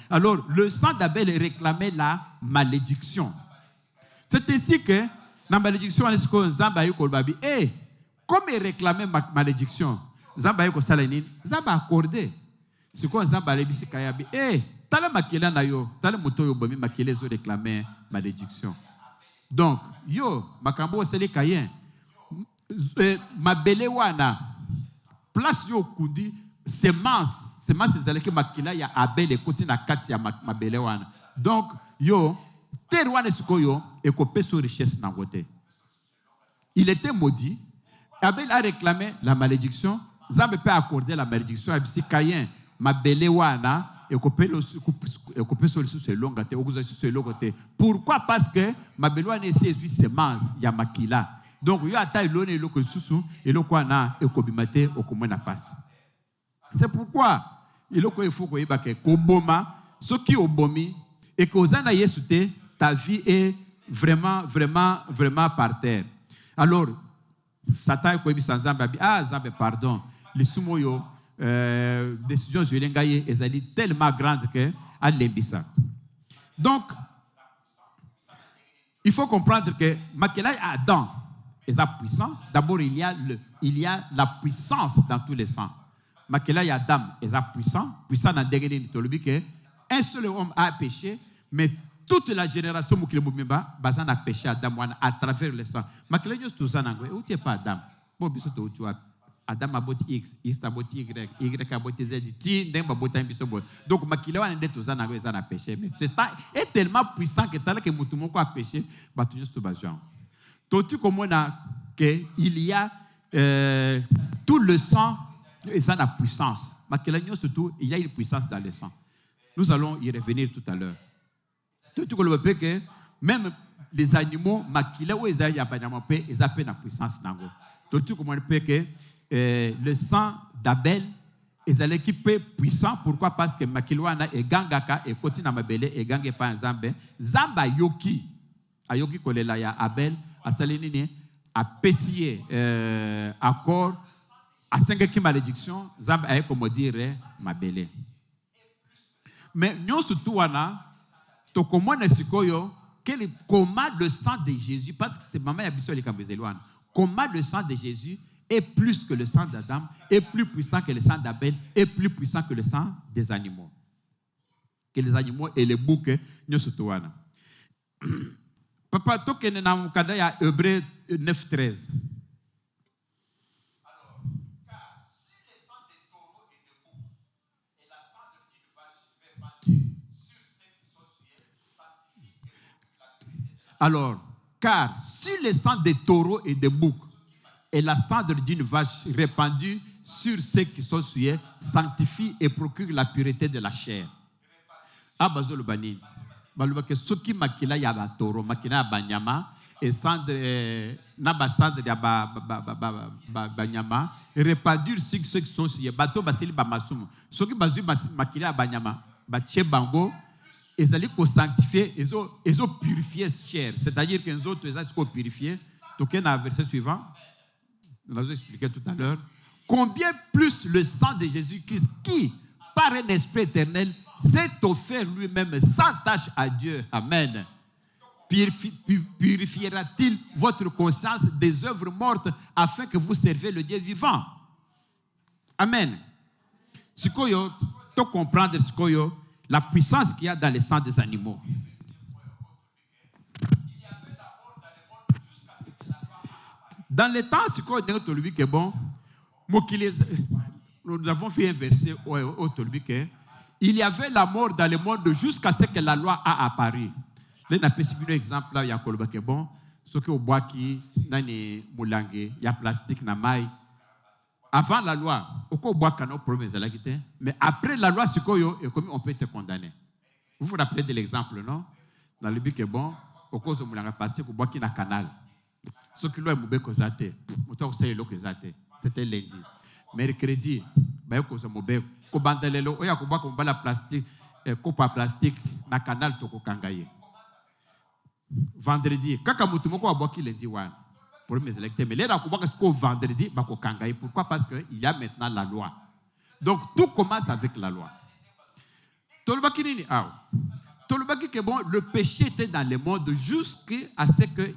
Alors, le sang d'Abel réclamait la malédiction. C'est ainsi que, dans la malédiction, comme il réclamait ma malédiction, Zamba a accordé. C'est quoi Zamba a dit? Tala makela na yo, tala moto yo bomi makele zo réclamer malédiction. Donc, yo, makambo sele kayen, mabele wana, place yo kundi, semence ezalaki makila ya Abel ekoti na kati ya mabele wana. Donc, yo, terre wana sikoyo, ekopé sur richesse na côté. Il était maudit. Abel a réclamé la malédiction. Zamba peut accorder la malédiction à Bissi Kayen, mabele wana, pourquoi? Parce que ma beloin est ses semence ya makila. Donc il y a taille l'one et le susu et le quoi na et kobimate au commun na passe. C'est pourquoi il faut que yebake koboma ce qui obomi et que ozana yesute ta vie est vraiment par terre. Alors Satan ko yebi sans Zamba Zamba pardon les sumoyo décision sur l'engaye est tellement grande que à l'embissa. Donc, il faut comprendre que Makela Adam est puissant. D'abord, il y a la puissance dans tous les sens. Makela Adam est puissant dans des que un seul homme a péché, mais toute la génération Mukilebumba bazan a péché Adam à travers le sang. Makela juste tout ça n'angwe. Où tu es pas Adam? Bon, biso to tu as Adam a boti X, X a boti Y, Y a boti Z, T, Ndem a boti Mbisobo. Donc, Makilewa n'est tout ça, n'a pas péché. Mais c'est tellement puissant que tant que Moutoumoko a péché, Batunius tout bajan. Tout comme on a qu'il y a tout le sang, et ça a puissance. Makilewa surtout, il y a une puissance dans le sang. Nous allons y revenir tout à l'heure. Tout comme le peut que même les animaux, Makilewa, ils ont la puissance. Tout comme on peut que le sang d'Abel est l'équipe puissant. Pourquoi? Parce que Makilouana et Gangaka et Kotina Mabele et Gangé pas Zambé. Zamba Yoki, a Yoki Kolela ya Abel, a Salinine, a Pessier, accord, a 5 qui malédiction, Zamba a comme dire Mabele. Mais nous surtout, to comment est-ce comment le sang de Jésus, parce que c'est maman Yabiso les Cambezelouane, comment le sang de Jésus est plus que le sang d'Adam, est plus puissant que le sang d'Abel, est plus puissant que le sang des animaux. Que les animaux et les boucs, nous sommes. Papa, tout ce que nous avons dit à Hébreux 9:13. Alors, car si le sang des taureaux et des boucs et la cendre d'une vache répandue sur ceux qui sont souillés sanctifie et procure la pureté de la chair. Alors, car si le sang des taureaux et des boucs et la cendre d'une vache répandue sur ceux qui sont souillés sanctifie et procure la pureté de la chair. Abazol bani. Balubake soki makila ya ba toro, makila ba nyama et cendre na ba cendre ya ba nyama répandue sur ceux qui sont souillés. Bato basili ba masumu. Soki bazu makila ba nyama ba tche bango ils allaient sanctifier, ils ont purifié cette chair. C'est-à-dire qu'ils ont purifié. Toqué dans le verset suivant. Nous l'avons expliqué tout à l'heure. Combien plus le sang de Jésus-Christ qui, par un esprit éternel, s'est offert lui-même sans tâche à Dieu. Amen. Purifiera-t-il votre conscience des œuvres mortes afin que vous servez le Dieu vivant? Amen. Ce qu'il y a, tu comprendre ce qu'il y a, la puissance qu'il y a dans le sang des animaux. Dans le temps, ce qu'on dit que bon, nous avons fait un verset au Tolbi que il y avait la mort dans le monde jusqu'à ce que la loi a apparu. Là, on a pris un exemple là, il y a que bon, ce que au bois qui nani moulangue, il y a plastique na maille. Avant la loi, au bois cano problème mais après la loi, on peut être condamné. Vous vous rappelez de l'exemple, non? Dans le but que bon, au cause de moulangue plastique, au bois qui na canal. Ce qui est mauvais que ça c'était lundi. Mercredi, ben cause mauvais. Ko bandalelo, oya ko ba ko bala plastique, coupe plastique na canal to ko kangaye. vendredi kaka mutu moko aboki lundi wana pour mes électeurs mais là ko ko vendredi bako kangai. Pourquoi? Parce que il y a maintenant la loi. Donc tout commence avec la loi. Tolobaki nini aw. Tolobaki que bon, le péché était dans le monde jusqu'à ce que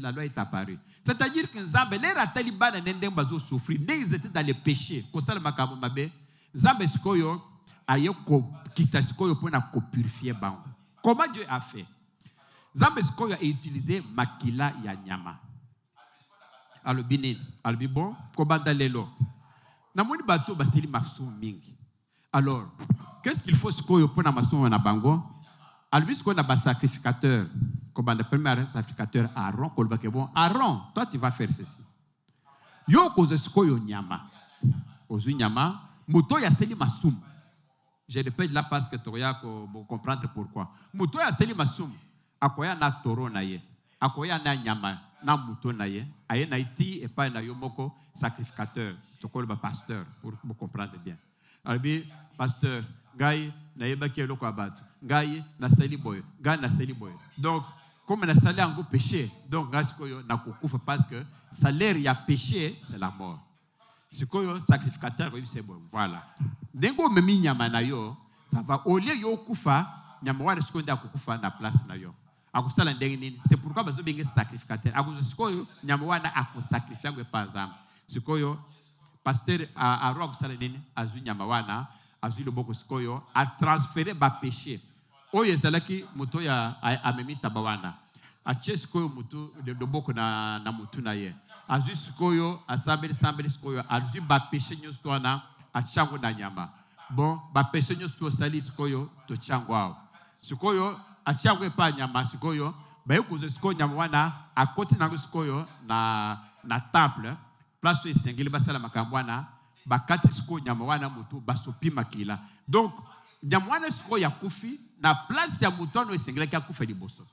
la loi est apparue. C'est-à-dire que Nzambe les rataliban n'endem bazo souffrir, ils étaient dans le péché. Ko sala makambo mabe, Nzambe sikoyo aye ko kita sikoyo pona ko purifier bango. Comment Dieu a fait? Nzambe sikoyo a utilisé makila ya nyama. Alobini, albi bon, ko banda lelo. Namoni bato baseli mason mingi. Alors, qu'est-ce qu'il faut sikoyo pona mason na bango? Albi sikoyo na ba sacrificateur. Comme le premier sacrificateur Aaron, bon, Aaron, toi tu vas faire ceci. Yo koze sikoyo nyama. Ozu nyama, muto ya seli masum. Je répète là parce que tu vas comprendre pourquoi. Muto ya seli masum. Akoya na toro na ye. Akoya na nyama na muto na ye. Aye na iti et pas na yomoko sacrificateur. Tu connais le pasteur pour comprendre bien. Albi pasteur, gai na yeba ki eloko abatu. Gai na seli boy, gai na seli boy. Donc comme on a salé en péché, donc na kokufa parce que salaire y a péché, c'est la mort. Ce que sacrificateur c'est bon, voilà. Dengo memi nyama na yo, ça va au lieu yo kufa, nyama wa ce qu'on a kufa na place na yo. Akusala ndenge nini? C'est pourquoi bazo benga sacrificateur. Akuzo sikoyo nyama wa na akusacrifier ngwe par exemple. Sikoyo pasteur a roi kusala nini? Azu nyama wana, azu le boko sikoyo a transférer ba péché. Oyo ezalaki muto ya amemi tabawana. Ache sikoyo mutu de boko na mutu na ye. Azu sikoyo asambeli sikoyo azu ba péché nyosto wana achango na nyama. Bon, ba péché nyosto sali sikoyo to changwa. Sikoyo achango pa nyama sikoyo ba yokuzo sikoyo nyama wana akoti na sikoyo na temple place esengeli basala makambwana bakati sikoyo nyama wana mutu basopi makila. Donc nyama wana sikoyo ya kufi na place ya mutono esengeli ka kufa liboso.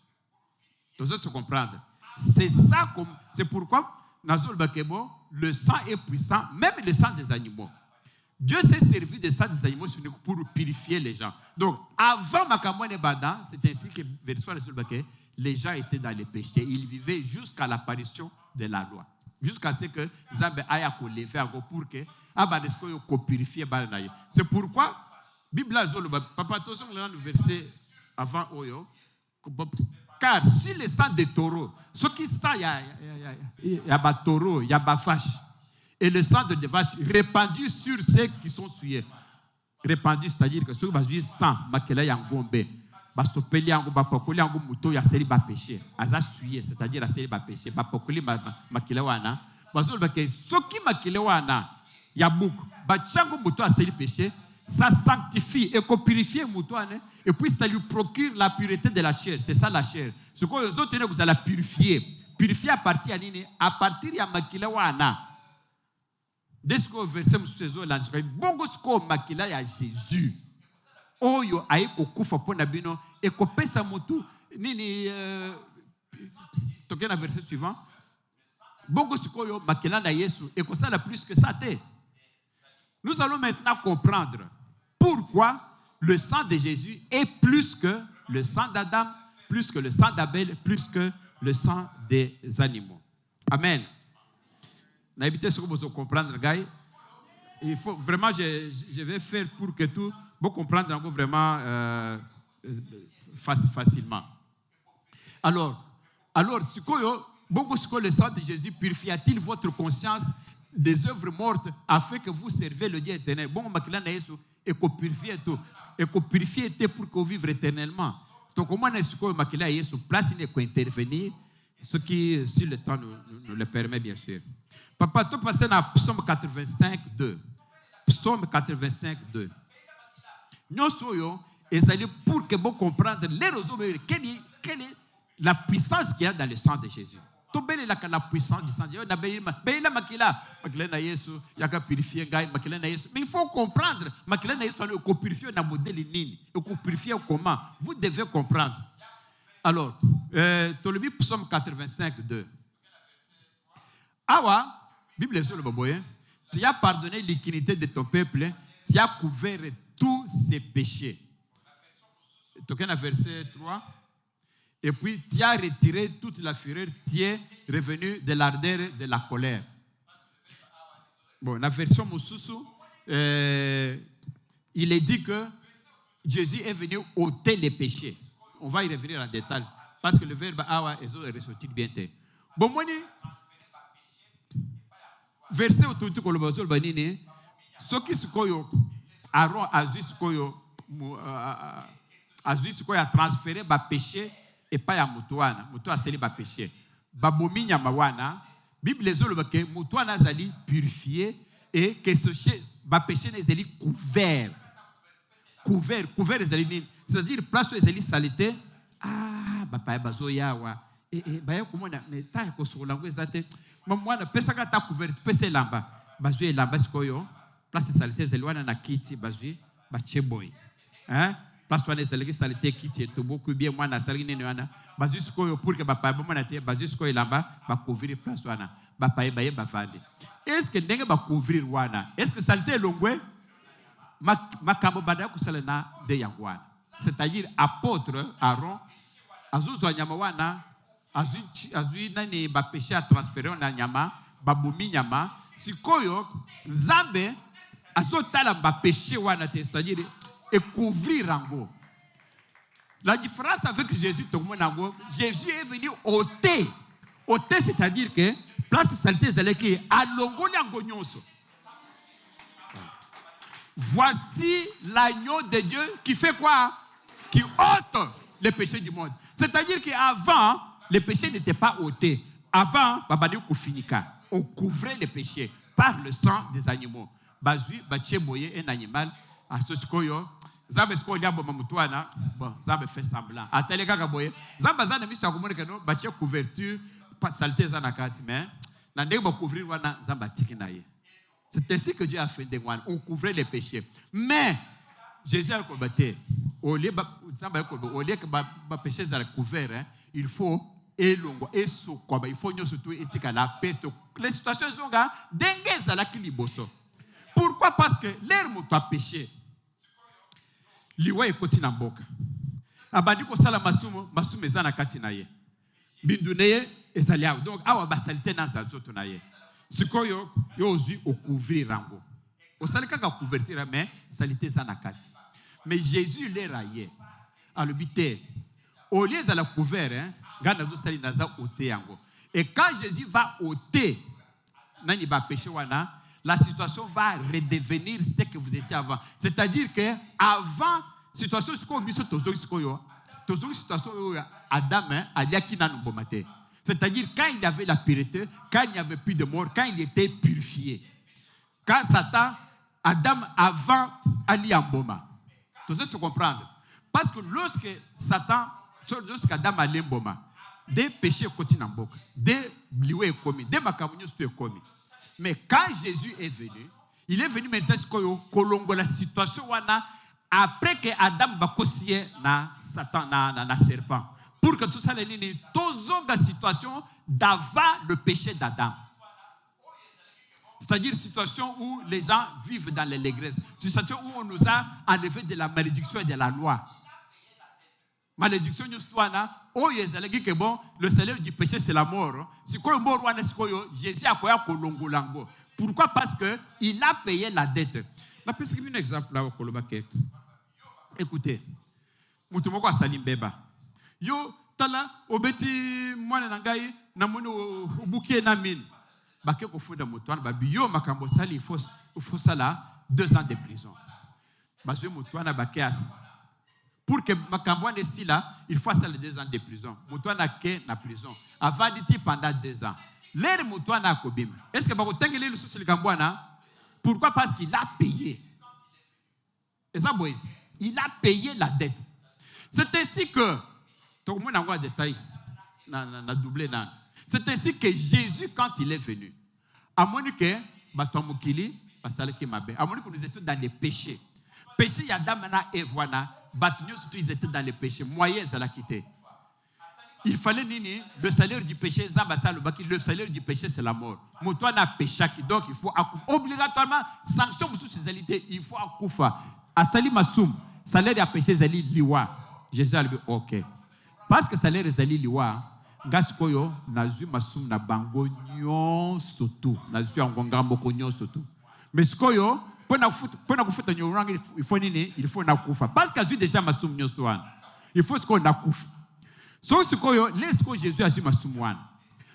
Tu dois se comprendre. C'est ça comme c'est pourquoi Nazol Bakebo, le sang est puissant, même le sang des animaux. Dieu s'est servi de sang des animaux pour purifier les gens. Donc, avant Makamone Bada, c'est ainsi que les gens étaient dans les péchés. Ils vivaient jusqu'à l'apparition de la loi. Jusqu'à ce que Zambe aille à lever encore pour que Abanesko purifier Banaye. C'est pourquoi, Bible Azol, Papa Toson, le verset avant Oyo, car si le sang des taureaux, ce qui sent, il y a des taureaux, il y a des vaches, et le sang de des vaches répandu sur ceux qui sont souillés. Répandu, c'est-à-dire que ceux qui vont jouer sang, makela yangombe, basopeli yango, bapokoli yango muto, ya seli ba péché, aza souillé, c'est-à-dire a seli ba péché, bapokoli makela wana, bazol bake, ceux qui makela wana, ya bouk, bachango muto a seli péché, ça sanctifie et purifie Moutouane, et puis ça lui procure la pureté de la chair. C'est ça la chair. Ce que les autres vous allez la purifier. Purifier à partir de nini? À partir de makila wana. Dès que vous versez mon saison là, bongo sko makila ya Jésus. Oyo aye ko kufa pona bino et ko pesa mutu nini toke na verset suivant. Bongo sko yo makila na Yesu et ko ça la plus que ça te. Nous allons maintenant comprendre pourquoi le sang de Jésus est plus que le sang d'Adam, plus que le sang d'Abel, plus que le sang des animaux. Amen. N'habitez ce que vous comprendre, gars. Il faut vraiment, je vais faire pour que tout, vous comprendre vraiment facilement. Alors, le sang de Jésus purifie-t-il votre conscience des œuvres mortes afin que vous servez le Dieu éternel? Bon, et qu'on purifie tout. Et qu'on purifie tout pour que vous vivre éternellement. Donc, comment est-ce que Makila Yesu place il faut intervenir, ce qui, si le temps nous le permet, bien sûr. Papa, tu passes dans Psaume 85, 2. Psaume 85, 2. Nous sommes pour que vous compreniez quelle est la puissance qu'il y a dans le sang de Jésus. La puissance du sang de Jésus. Mais il faut comprendre. Il faut purifier le modèle. Il faut purifier comment. Vous devez comprendre. Alors, Tolobi Psaume 85, 2. Awa, Bible est sur le Boboyen. Tu as pardonné l'iniquité de ton peuple. Tu as couvert tous ses péchés. Tu as verset 3. Et puis, tu as retiré toute la fureur, tu es revenu de l'ardeur de la colère. Bon, la version Moussousou, il est dit que Jésus est venu ôter les péchés. On va y revenir en détail. Parce que le verbe awa est ressorti bien. Bon, moi, verset au tout le bazol banini, ce qui se koyo, Aaron Azus koyo, Azus koyo a transféré ba péché et pas ya mutuana. Mutuana c'est ba péché. Babomi nyamawana, Bible les autres que mutuana zali purifié et que ce péché n'est zali couvert. Couvert les zali, c'est-à-dire place où les zali salité. Ah, papa bazo yawa. Baya comment na ta ko sur langue zate. Mwana pesa ka ta couvert pesa lamba. Bazo lamba sikoyo. Place salité zelwana na kiti bazo ba cheboy. Hein? Place wana zali salité kiti to beaucoup bien mwana sali nene wana. Bazo sikoyo pour que papa mwana te bazo sikoyo lamba ba couvrir place wana. Papa baye ba vande. Est-ce que ndenge ba couvrir wana? Est-ce que salité longwe? Makambo bada ko salena de yangwana. C'est-à-dire apôtre Aaron azuzo nyama wana azui nani ba péché a transféré na nyama babomi nyama sikoyo Nzambe azotala ba péché wana, c'est-à-dire et couvrir ango. La différence avec Jésus Jésus est venu ôter, c'est-à-dire que place saleté zaleki alongoli ango nyonso. Voici l'agneau de Dieu qui fait quoi? Qui ôte les péchés du monde. C'est-à-dire qu'avant, les péchés n'étaient pas ôtés. Avant, on couvrait les péchés par le sang des animaux. Bazui, Bacheboye, un animal, à ce skoyo, Zambe skoya bomamutuana, bon, Zambe fait semblant. À Telega boye, Zamba zana mis à communiquer, Baché couverture, pas saleté zanakati, mais, n'andé ba couvrir wana, Zamba tikinaye. C'est ainsi que Dieu a fait des moines. On couvrait les péchés. Mais, Jésus a combattu. Au lieu que les péchés soient couverts, il faut élongo, il faut surtout éthique la paix. Les situations sont dengue. Pourquoi? Parce que l'air m'a péché. Liwa est côté n'amboka. Abadi ko sala masumu ezana kati naye. Binduneye ezalia. Donc awa basalite na zazoto naye. Sikoyo yozu au couvrir rango. Au salika ka couverture mais salité zanakati. Mais Jésus les raillait. À l'habité. Au lieu de la couvert, gana zo sali naza ôter yango. Et quand Jésus va ôter nani ba péché wana, la situation va redevenir ce que vous étiez avant. C'est-à-dire que avant situation siko biso tozo sikoyo, tozo situation Adam aliaki nanu bomate. C'est-à-dire quand il y avait la pureté, quand il n'y avait plus de mort, quand il était purifié. Quand Satan, Adam avant Ali Amboma. Tout ça se comprendre. Parce que lorsque Satan, lorsqu'Adam Ali Amboma, des péchés continuent en boca, des lioués est commis, des macamunios est commis. Mais quand Jésus est venu, il est venu maintenant kolongo la situation wana après que Adam va cossier na Satan na serpent. Pour que tout ça les nini tozo la situation d'avant le péché d'Adam. C'est-à-dire situation où les gens vivent dans les légresses. Situation où on nous a enlevé de la malédiction et de la loi. Malédiction que bon, le salaire du péché c'est la mort. C'est quoi le mort? Jésus a quoi kolongolango. Pourquoi? Parce que il a payé la dette. La peux un exemple là au Kolobake. Écoutez, mutumoko asalimbeba. Yo tala obeti mwana nangai na mwana obukie na mine. Baké ko funda mutuana babi yo makambo sali il faut ça là 2 ans de prison. Bazo mutuana baké pour que makambo ne si là, il faut ça les 2 ans de prison. Mutuana ke na prison. Avant d'être pendant 2 ans. L'air mutuana kobim. Est-ce que bako tengele le sous le kambwana? Pourquoi? Parce qu'il a payé. Et ça boit. Il a payé la dette. C'est ainsi que tout le monde a un détail. C'est ainsi que Jésus, quand il est venu, à mon que batomukili, à mon que nous étions dans les péchés. Péché, il y a Damana et Voilà, surtout ils étaient dans les péchés. Moyens à la quitter. Il fallait nini, le salaire du péché, le salaire du péché, c'est la mort. Moutouana péché, donc il faut obligatoirement, sanction sous ces alité, il faut akoufa. Asali Massoum, salaire du péché, c'est liwa. Jésus a dit, ok. parce que salaire ezali liwa ngasi koyo nazwi masumu na bango nyonso tu nazwi yango ngambo ko nyonso tu mais sikoyo pona kufuta nyongo il faut nini il faut nakufa parce que azwi déjà masumu nyonso wana il faut sikoyo nakufa so sikoyo lesiko Jésus azwi masumu wana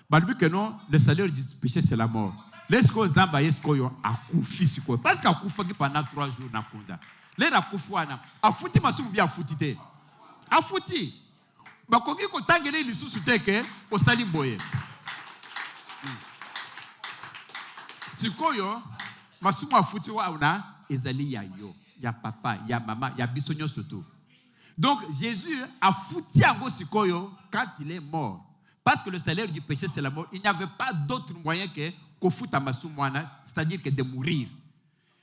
balobi que non le salaire du péché c'est la mort lesiko zamba yesikoyo akufi sikoyo parce que akufaki pendant 3 jours na kunda le nakufu wana afuti masumu bia afuti te afuti bakoki kotangela lisusu teke osali boye sikoyo masumu afuti wana ezali ya yo ya papa ya mama ya biso nyonso tu donc Jésus a foutu yango sikoyo quand il est mort parce que le salaire du péché c'est la mort il n'y avait pas d'autre moyen que kofuta masumu wana c'est-à-dire que de mourir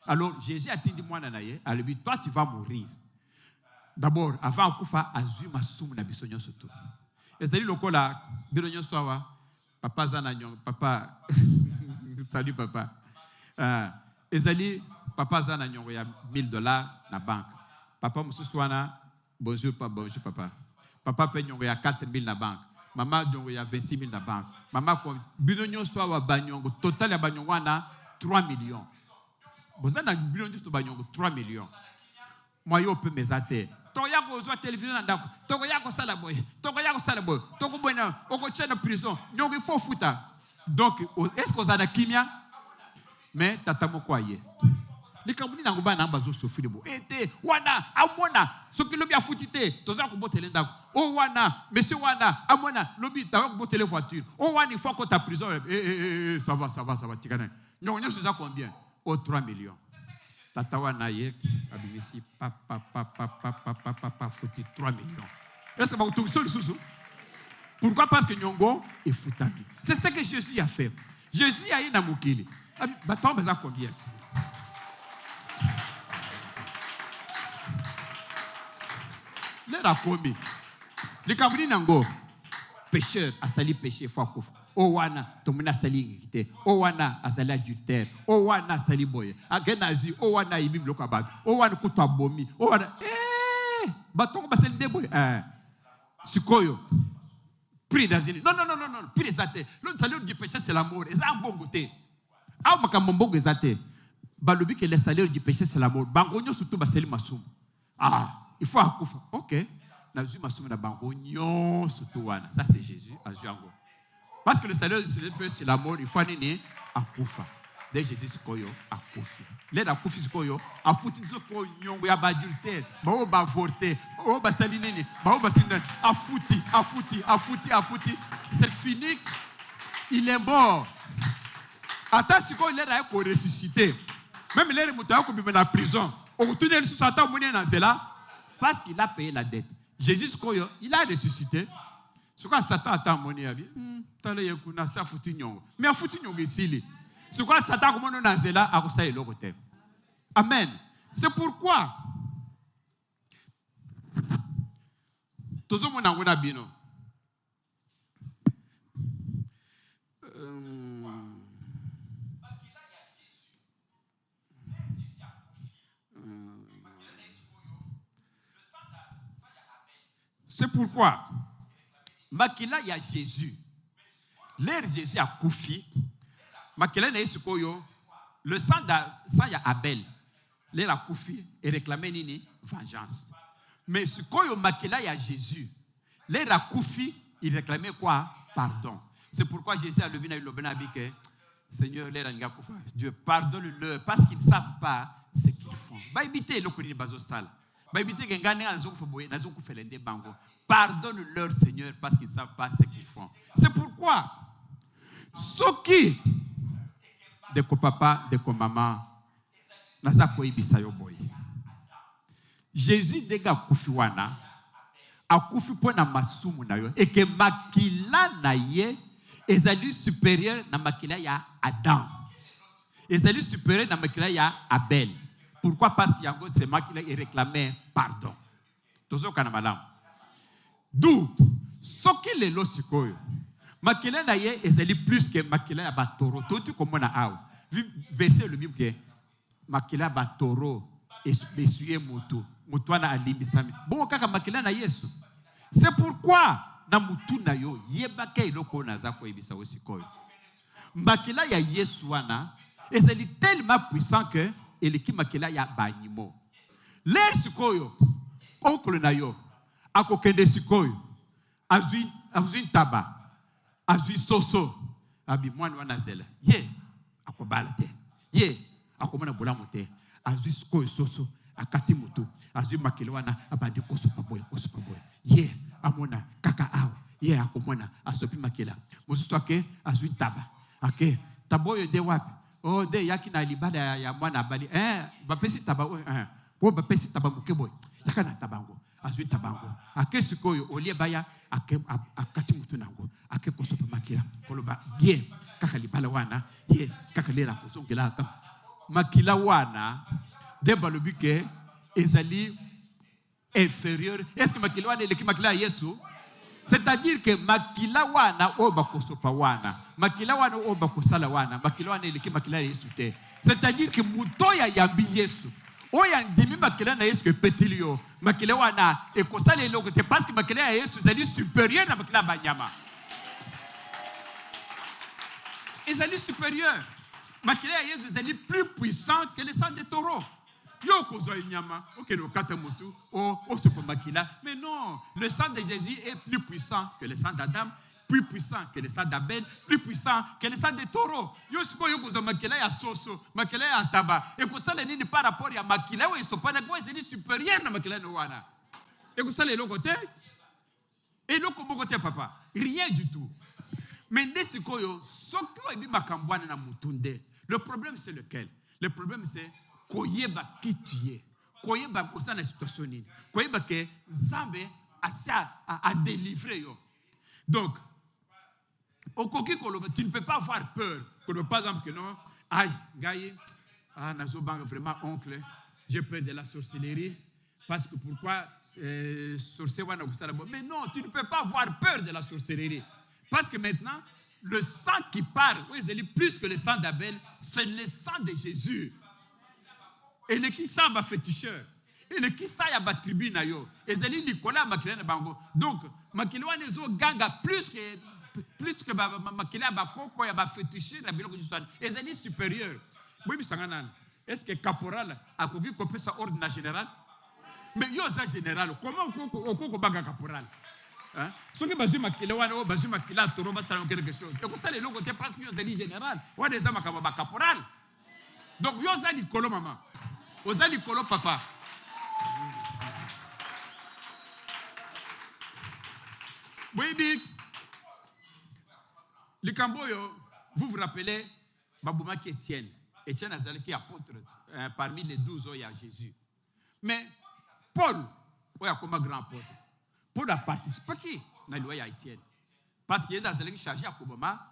alors Jésus a dit mwana na ye alobi toi tu vas mourir. D'abord, avant kufa azui masumu na biso nyonso tu. Ezali lokola bino nyonso awa papa zana nyongo papa salut papa. Ezali papa zana nyongo ya $1000 na banque. Papa mususu wana bonjour papa. Papa pe nyongo ya 4000 na banque. Mama nyongo ya 26000 na banque. Mama ko bino nyonso awa banyongo total ya banyongo wana 3 millions. Bozana bino nyonso banyongo 3 millions. Moi yo pe mezate. Toya ko zo télévision na ndako. Toko ya ko sala boy. Toko bona oko tchena prison. Nyongo il faut futa. Donc est-ce que za na kimia? Mais tata moko aye. Likambuni na ngoba na bazo sofiri bo. Ete wana amona soki lobi afutite toza ko botele ndako. O wana monsieur wana amona lobi ta ko botele voiture. O wana il faut que ta prison ça va tikana. Nyongo ça combien? Oh 3 millions. Tata wana ye abimisi papa fouti 3 millions. Est-ce que vous avez sous? Pourquoi? Parce que Nyongo est foutami. C'est ce que Jésus a fait. Jésus a eu na mukili. Baton beza combien? Le rakomi. Le kabuni nango pécheur a sali péché fois kouf. Owana tomuna sali ngite. Owana asali adultère. Owana sali boye. Agenazi owana ibim lokabad. Owana kutwa bomi. Owana batongo basali ndeboye. Sikoyo. Prie d'azini. Non. Prie zate. Le salaire du péché c'est l'amour. Eza mbongote. Aw makambongo ezate. Balobi que le salaire du péché c'est l'amour. Bangonyo surtout basali masum. Il faut akufa. OK. Nazu masum na bangonyo surtout wana. Ça c'est Jésus azuango. Parce que le salaire du péché c'est l'amour, il faut aller akufa. Dès Jésus sikoyo akufi. L'aide akufi sikoyo afuti nzoko nyongo ya badultère. Bao ba avorter, bao ba salinini, bao ba sindan. Afuti. C'est fini. Il est mort. Attends sikoyo l'aide a ko ressusciter. Même l'aide muta ko bimena prison. On tourne sur sa table moni na zela parce qu'il a payé la dette. Jésus sikoyo, il a ressuscité. Ce que Satan attend mon yabi, tala yekuna sa futi nyongo. Mais futi nyongo isili. Ce que Satan comme on a zela a kosa elo kote. Amen. C'est pourquoi tozo mona ngona bino. C'est pourquoi Makila ya Jésus. L'air Jésus a koufi. Makila na yesikoyo. Le sang ya Abel. L'air a koufi et réclamé nini vengeance. Mais sikoyo makila ya Jésus. L'air a koufi, il réclamait quoi? Pardon. C'est pourquoi Jésus a levé le benabike. Seigneur, l'air a koufa. Dieu pardonne-leur parce qu'ils ne savent pas ce qu'ils font. Ba ibite le kuni bazo sala. Pardonne-leur, Seigneur, parce qu'ils ne savent pas ce qu'ils font. C'est pourquoi, ceux qui, de ko papa, de ko maman, naza ko ibisa yo boy. Jésus dega kufiwana, a kufi pona masumu na yo, et que makila na ye, ezali supérieur na makila ya Adam. Ezali supérieur na makila ya Abel. Pourquoi? Parce qu'il y a un c'est moi qui réclamé pardon. Tout ça qu'on a madame. D'où ce qui est l'osikoyo. Makila na ye ezali plus que makila ya batoro. Tout comme on a au. Verset le Bible que makila batoro essuyer mutu. Mutu na alimbisami. Bon kaka makila na Yesu. C'est pourquoi na mutu na yo yebaka eloko naza koyebisa osikoyo. Makila ya Yesu wana ezali tellement puissant que eleki makila ya banimo. Le sikoyo oncle na yo akokende sikoyo azwi taba azwi soso abi mwana wana zela ye akobala te ye akomana bolamu te azwi sikoyo soso akati mutu azwi makila wana abandi kosopa boy ye amona kaka awo ye akomona asopi makila mosusu ake azwi taba ake taboyo de wapi oh de yaki na libala ya mwana abali bapesi taba oh bapesi taba mukeboy yakana tabango azwi tabango ake sikoyo olie baya akati mutu nango ake kosopa makila koloba ye kaka libala wana ye kaka lera kozongela aka makila wana de balobike ezali inférieur. Est-ce que makila wana eleki makila ya Yesu? C'est-à-dire que makila wana oba kosopa wana, makila wana oba kosala wana, makila wana eleki makila ya Yesu te. C'est-à-dire que mutoya yambi Yesu. Oya ndimi makila na Yesu ke petilio. Makila wana ekosala eloko te parce que makila ya Yesu ezali supérieur na makila banyama. Ezali supérieur. Makila ya Yesu ezali plus puissant que le sang de taureau. Yo kozo inyama, ok no kata mutu, sopo makila. Mais non, le sang de Jésus est plus puissant que le sang d'Adam, plus puissant que le sang d'Abel, plus puissant que le sang de taureau. Yo siko yo kozo makila ya soso, makila ya antaba. Et ko sala nini par rapport ya makila we sopana ko ezeli supérieur na makila no wana. Et ko sala eloko te? Eloko moko te papa, rien du tout. Mais nde siko yo soko ebi makambwana na mutunde. Le problème c'est lequel? Le problème c'est koyeba qui tu es, koyeba kosa na situation nini, koyeba que Zambe a délivré yo. Donc, au koki koloba, tu ne peux pas avoir peur. Par exemple que non, aïe, gaïe, nazo bang vraiment oncle, j'ai peur de la sorcellerie parce que pourquoi sorcier wana kusala bo. Mais non, tu ne peux pas avoir peur de la sorcellerie parce que maintenant le sang qui parle, oui, c'est plus que le sang d'Abel, c'est le sang de Jésus. Et le qui ça va féticheur. Et le qui ça y a ba tribu na yo. Et c'est lui Nicolas makila na bango. Donc makila nezo ganga plus que makila ba koko ya ba féticheur na biloko du et c'est lui supérieur. Oui bisangana. Est-ce que caporal a kogi kopé sa ordre na général? Mais yo ça général. Comment koko banga caporal? Hein? Ce que bazu makila wana o bazu makila toro ba salon quelque chose. Et ko ça les logo te parce que yo c'est lui général. Wa des ama ba caporal. Donc yo ça Nicolas maman. Ozali kolo papa. Oui, le Camboyo, vous vous rappelez, Baboumaki Étienne. Étienne Azali qui est apôtre parmi les 12 il y a Jésus. Mais Paul, il y a comme un grand apôtre. Paul a participé qui dans le à Étienne. Parce qu'il est Azali qui chargé à Kobama,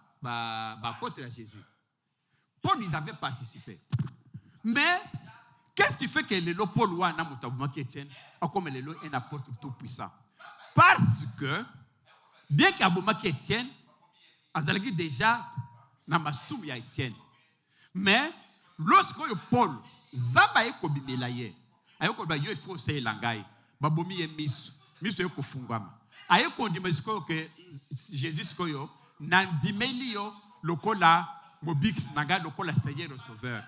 apôtre à Jésus. Paul, il avait participé. Mais qu'est-ce qui fait que le Paul wana mutabumaki Étienne a comme le un apôtre tout puissant? Parce que bien qu'abumaki Étienne azalaki déjà na masum ya Étienne. Mais lorsque Paul zamba ekobimela ye ayoko ba yo ifo se langai babomi ye miso yeko fungama ayeko ndima siko que Jésus koyo nandimeli yo lokola mobix nanga lokola Seigneur et Sauveur.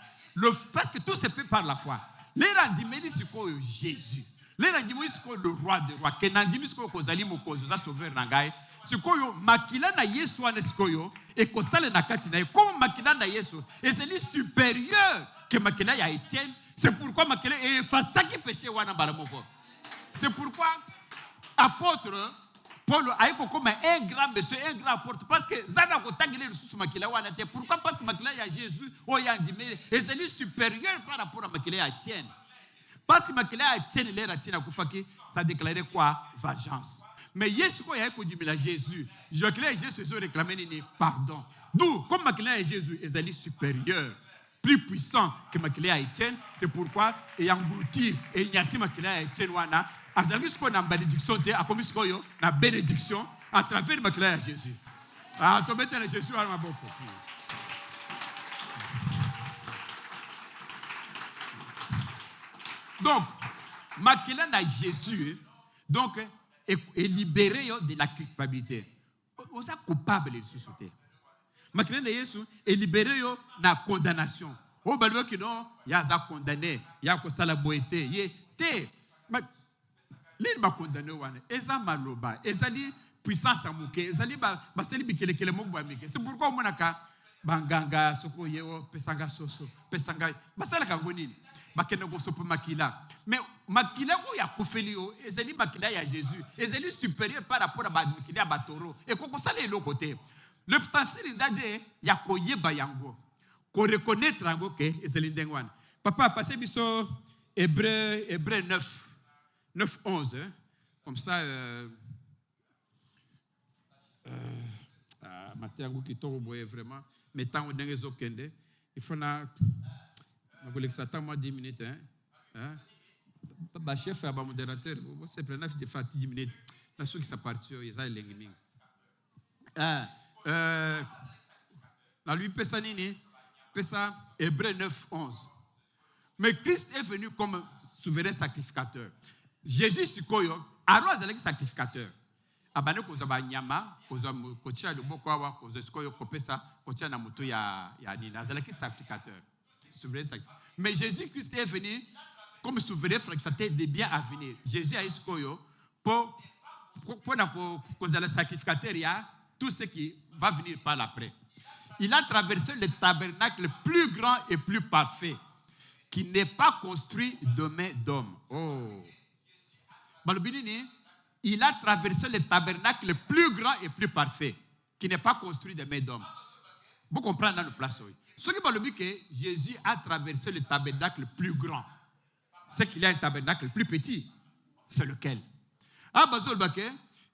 Parce que tout se fait par la foi. Les randimeli siko Jésus. Les randimeli siko le roi des rois. Que nandimi siko kozali mokozo za sauveur nangai. Siko yo makila na Yesu ane siko yo et kosale na kati na comme makila na Yesu. Et c'est lui supérieur que makila ya Étienne. C'est pourquoi makila est fasaki péché wana balamoko. C'est pourquoi apôtre Paul a eu comme un grand monsieur, un grand apôtre. Parce que Zana Kotangile sous Makila wana te. Pourquoi? Parce que Makila ya Jésus, et c'est lui supérieur par rapport à Makila ya Étienne. Parce que Makila ya Étienne, il est à Koufaki, ça déclarait quoi? Vengeance. Mais Jésus, quand il y a eu Jésus, Makila ya Jésus réclamé pardon. D'où, comme Makila ya Jésus, il est supérieur, plus puissant que Makila ya Étienne. C'est pourquoi il y a englouti et il y a Makila ya Étienne wana. Azalaki siko na bénédiction te akomi siko yo na bénédiction à travers makila ya Jésus. Ah to betela Jésus à maboko. Donc makila na Jésus donc et libéré de la culpabilité. On est coupable de société. Makile na Yesu est libéré de la condamnation. O balwa ki non, ya za condamné, ya ko sala boete, ye te. Lili ba condamné wana, eza maloba, ezali puissance amuke, ezali ba seli bikele moko amike. C'est pourquoi monaka banganga soko yeo pesanga soso, pesanga basala kango nini? Bakene ko sopo makila. Mais makila ko ya kofelio, ezali makila ya Jésus, ezali supérieur par rapport à makila batoro. Et ko sala le côté. Le potentiel il y a koyeba yango. Ko reconnaître yango ke ezali ndengwana. Papa passé biso Hébreu 9 11 comme ça Matango qui tombe vraiment mais tant on est kende il faut na ko ça t'a 10 minutes hein ba chef ba modérateur c'est plein de faire 10 minutes la ceux qui sont partis ils a lengning la lui pesa nini pesa Hébreu 9 11 mais Christ est venu comme souverain sacrificateur. Jésus sikoyo aro azalaki sacrificateur. Abane kozaba nyama, kozaba kotia loboko awa, kozaba sikoyo kopesa, kotia na muto ya nina. Azalaki sacrificateur. Souverain sacrificateur. Mais Jésus Christ est venu comme souverain sacrificateur des biens à venir. Jésus a sikoyo pour kozala sacrificateur il y a tout ce qui va venir par l'après. Il a traversé le tabernacle le plus grand et plus parfait qui n'est pas construit de main d'homme. Oh. Il a traversé le tabernacle le plus grand et plus parfait, qui n'est pas construit de main d'homme. Vous comprenez dans le place. Ce qui veut dire que Jésus a traversé le tabernacle le plus grand. C'est qu'il y a un tabernacle plus petit. C'est lequel? Ah,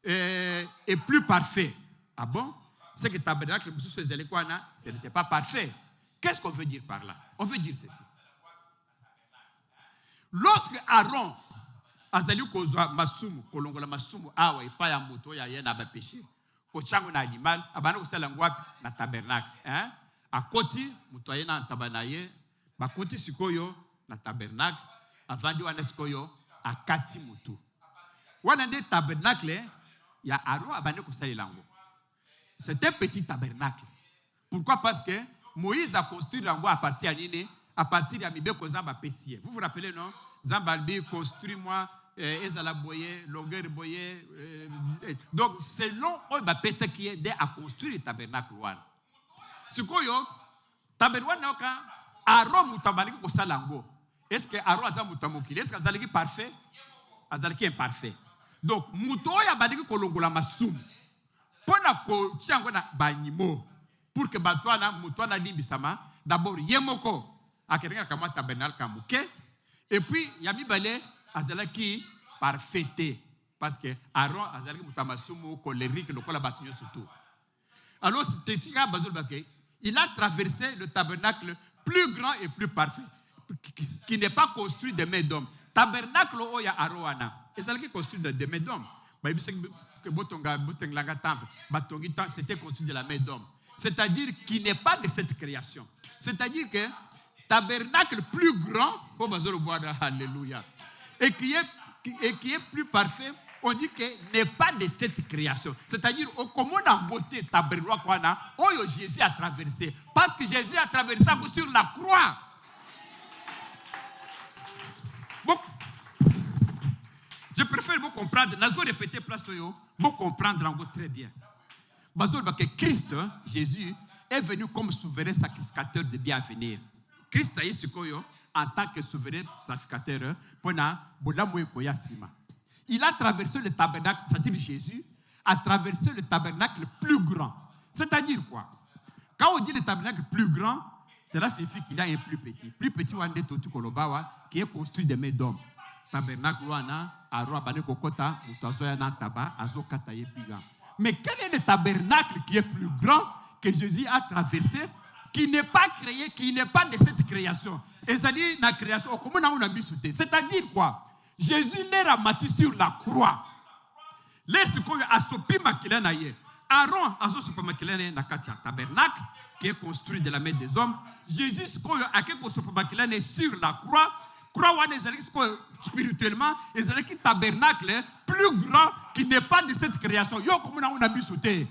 est plus parfait. Ah bon? C'est que le tabernacle, ce n'était pas parfait. Qu'est-ce qu'on veut dire par là? On veut dire ceci. Lorsque Aaron azali kozwa masumu kolongola masumu awa epa ya moto ya yena ba péché ko chango na animal abana ko sala ngwapi na tabernacle akoti moto ayena tabanaye bakoti sikoyo na tabernacle avandi wana sikoyo akati moto wana nde tabernacle ya Aaron abane ko sala lango. C'était un petit tabernacle. Pourquoi? Parce que Moïse a construit lango à partir de Mibeko Zamba Pessier. Vous vous rappelez, non? Zambalbi construit moi, Ezala Boye, longueur Boye. Donc, selon Oba Pessier qui est à construire le tabernacle. Ce que tabernacle, Aaron Moutamani ko salango. Est-ce que Aaron a Moutamokili? Est-ce que Azalaki parfait? Azalaki imparfait. Donc, Moutoya Badiki Kolongola Massoum. Pona ko tiango na banimo. Pour que Batouana, Moutouana Limbisama, d'abord Yemoko. Akerenga kama tabernacle kamuke et puis yami balé azalaki parfaité parce que Aaron azalaki mutamasumu colérique lokola batunyo surtout. Alors Tessiga Bazol Baké, il a traversé le tabernacle plus grand et plus parfait qui n'est pas construit de main d'homme. Tabernacle oya Aroana, ezalaki construit de main d'homme. Ba ibisek que botonga botenglanga temple, batongi temple c'était construit de la main d'homme. C'est-à-dire qui n'est pas de cette création. C'est-à-dire que tabernacle plus grand, alléluia, et qui est plus parfait, on dit que n'est pas de cette création. C'est-à-dire, comment on a beauté tabernacle, Jésus a traversé. Parce que Jésus a traversé sur la croix. Bon, je préfère vous comprendre. Nous allons répéter place vous comprendre très bien. Parce que Christ, Jésus, est venu comme souverain sacrificateur de bien à venir. Christ a été en tant que souverain sacrificateur il a traversé le tabernacle, c'est-à-dire Jésus a traversé le tabernacle plus grand. C'est-à-dire quoi? Quand on dit le tabernacle plus grand, cela signifie qu'il y a un plus petit. Plus petit, qui est construit de main d'homme. Tabernacle, mais quel est le tabernacle qui est plus grand que Jésus a traversé, qui n'est pas créé, qui n'est pas de cette création? Et ça dit la création, c'est-à-dire quoi? Jésus l'a ramatté sur la croix. Les secours a sopi makilenaye. Aaron a sopi makilenaye na katia tabernacle qui est construit de la main des hommes. Jésus a sopi makilenaye sur la croix croix wana ezalaki spirituellement ezalaki tabernacle plus grand qui n'est pas de cette création. Yo komona on a mis sauté.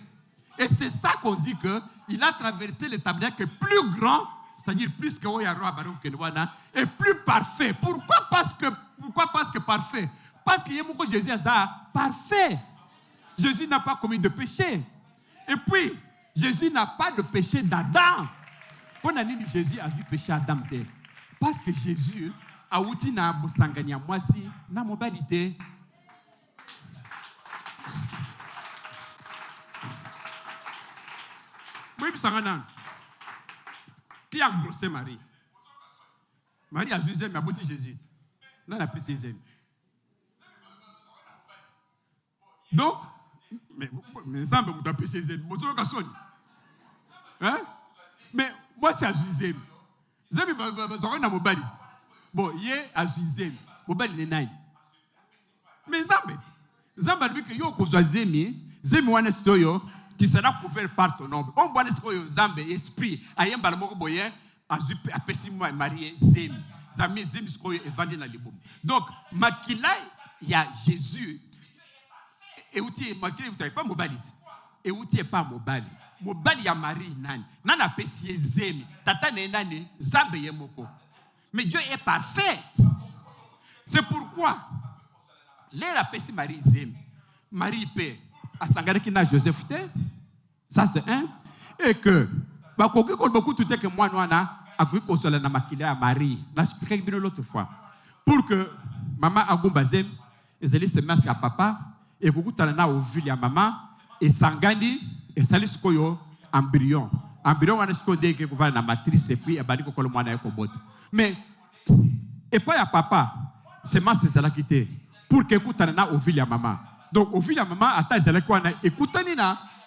Et c'est ça qu'on dit que il a traversé le tabernacle plus grand, c'est-à-dire plus que Oyaro Baron Kenwana, et plus parfait. Pourquoi parce que parfait? Parce que Jésus est parfait. Jésus n'a pas commis de péché. Et puis, Jésus n'a pas de péché d'Adam. Quand on a dit que Jésus a vu péché Adam, parce que Jésus a outi na bosanganya mwasi na modalité. Oui, qui a grossé Marie? Marie a Jésus, mais a bouti Jésus. Non, elle a pris Jésus. Donc, mais ça me a pris Jésus. Hein? Mais moi, c'est à Jésus. Jésus, c'est à mobile. Bon, il est à Jésus. Mobile, il est naïf. Mais Zamba dit que yo kozwa zemi wana stoyo qui sera couvert par ton ombre. On voit l'espoir Zambe esprit ayemba la moko boye azupe apesi moi marié zemi. Zami zemi skoyo evandi na liboum. Donc makila ya Jésus et outil makila vous pas mobile. Et outil pas mobile. Mobile ya Marie nani. Nana apesi zemi. Tata nani Zambe yemoko. Mais Dieu est parfait. C'est pourquoi l'air apesi Marie zemi. Marie paix. À Sangaré qui n'a Joseph té. Ça c'est un. Et que, beaucoup tout est que moi, nous, on a consolé na makila à Marie. N'a expliqué bien l'autre fois. Pour que maman Agumba zem, et elle se met à papa, et beaucoup talana au ville à maman, et Sangani, et salis koyo, embryon. Embryon, on a ce qu'on dit que vous allez la matrice, et puis, et bali ko le moine ko bot. Mais, et pas à papa, c'est ma c'est la quitté. Pour que écoute talana au ville à maman. Donc, au fil de maman, attends, c'est là qu'on a écouté,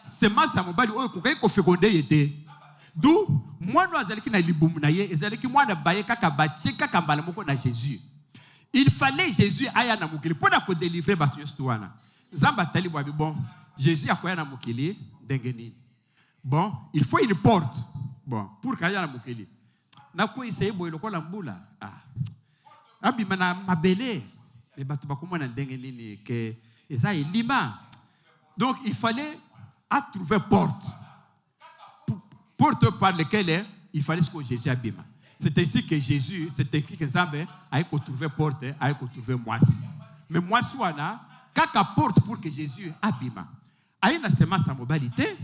c'est ma c'est mon bali, on a qu'on fécondé était. D'où, moi, nous avons dit libouminaye, et c'est qui moi, na baye kaka bâti, kaka mbalamoko na Jésus. Il fallait Jésus aille na mukili pour nous délivrer battu stouana. Zamba tali boabi bon, Jésus a quoi na mukili dengeni. Bon, il faut une porte. Bon, pour qu'il y ait na mukili. Na quoi essayer boy le kola mbula. Ah. Abi mana mabele. Mais batu bakuma na dengeni ni que et ça est lima. Donc il fallait trouver porte. Porte par laquelle il fallait ce que Jésus abîme. C'est ainsi que Jésus, c'est écrit que Zambé a trouvé porte, a trouvé moisi. Mais moisi wana, kaka porte pour que Jésus abîme. Aïe na semence en mobilité,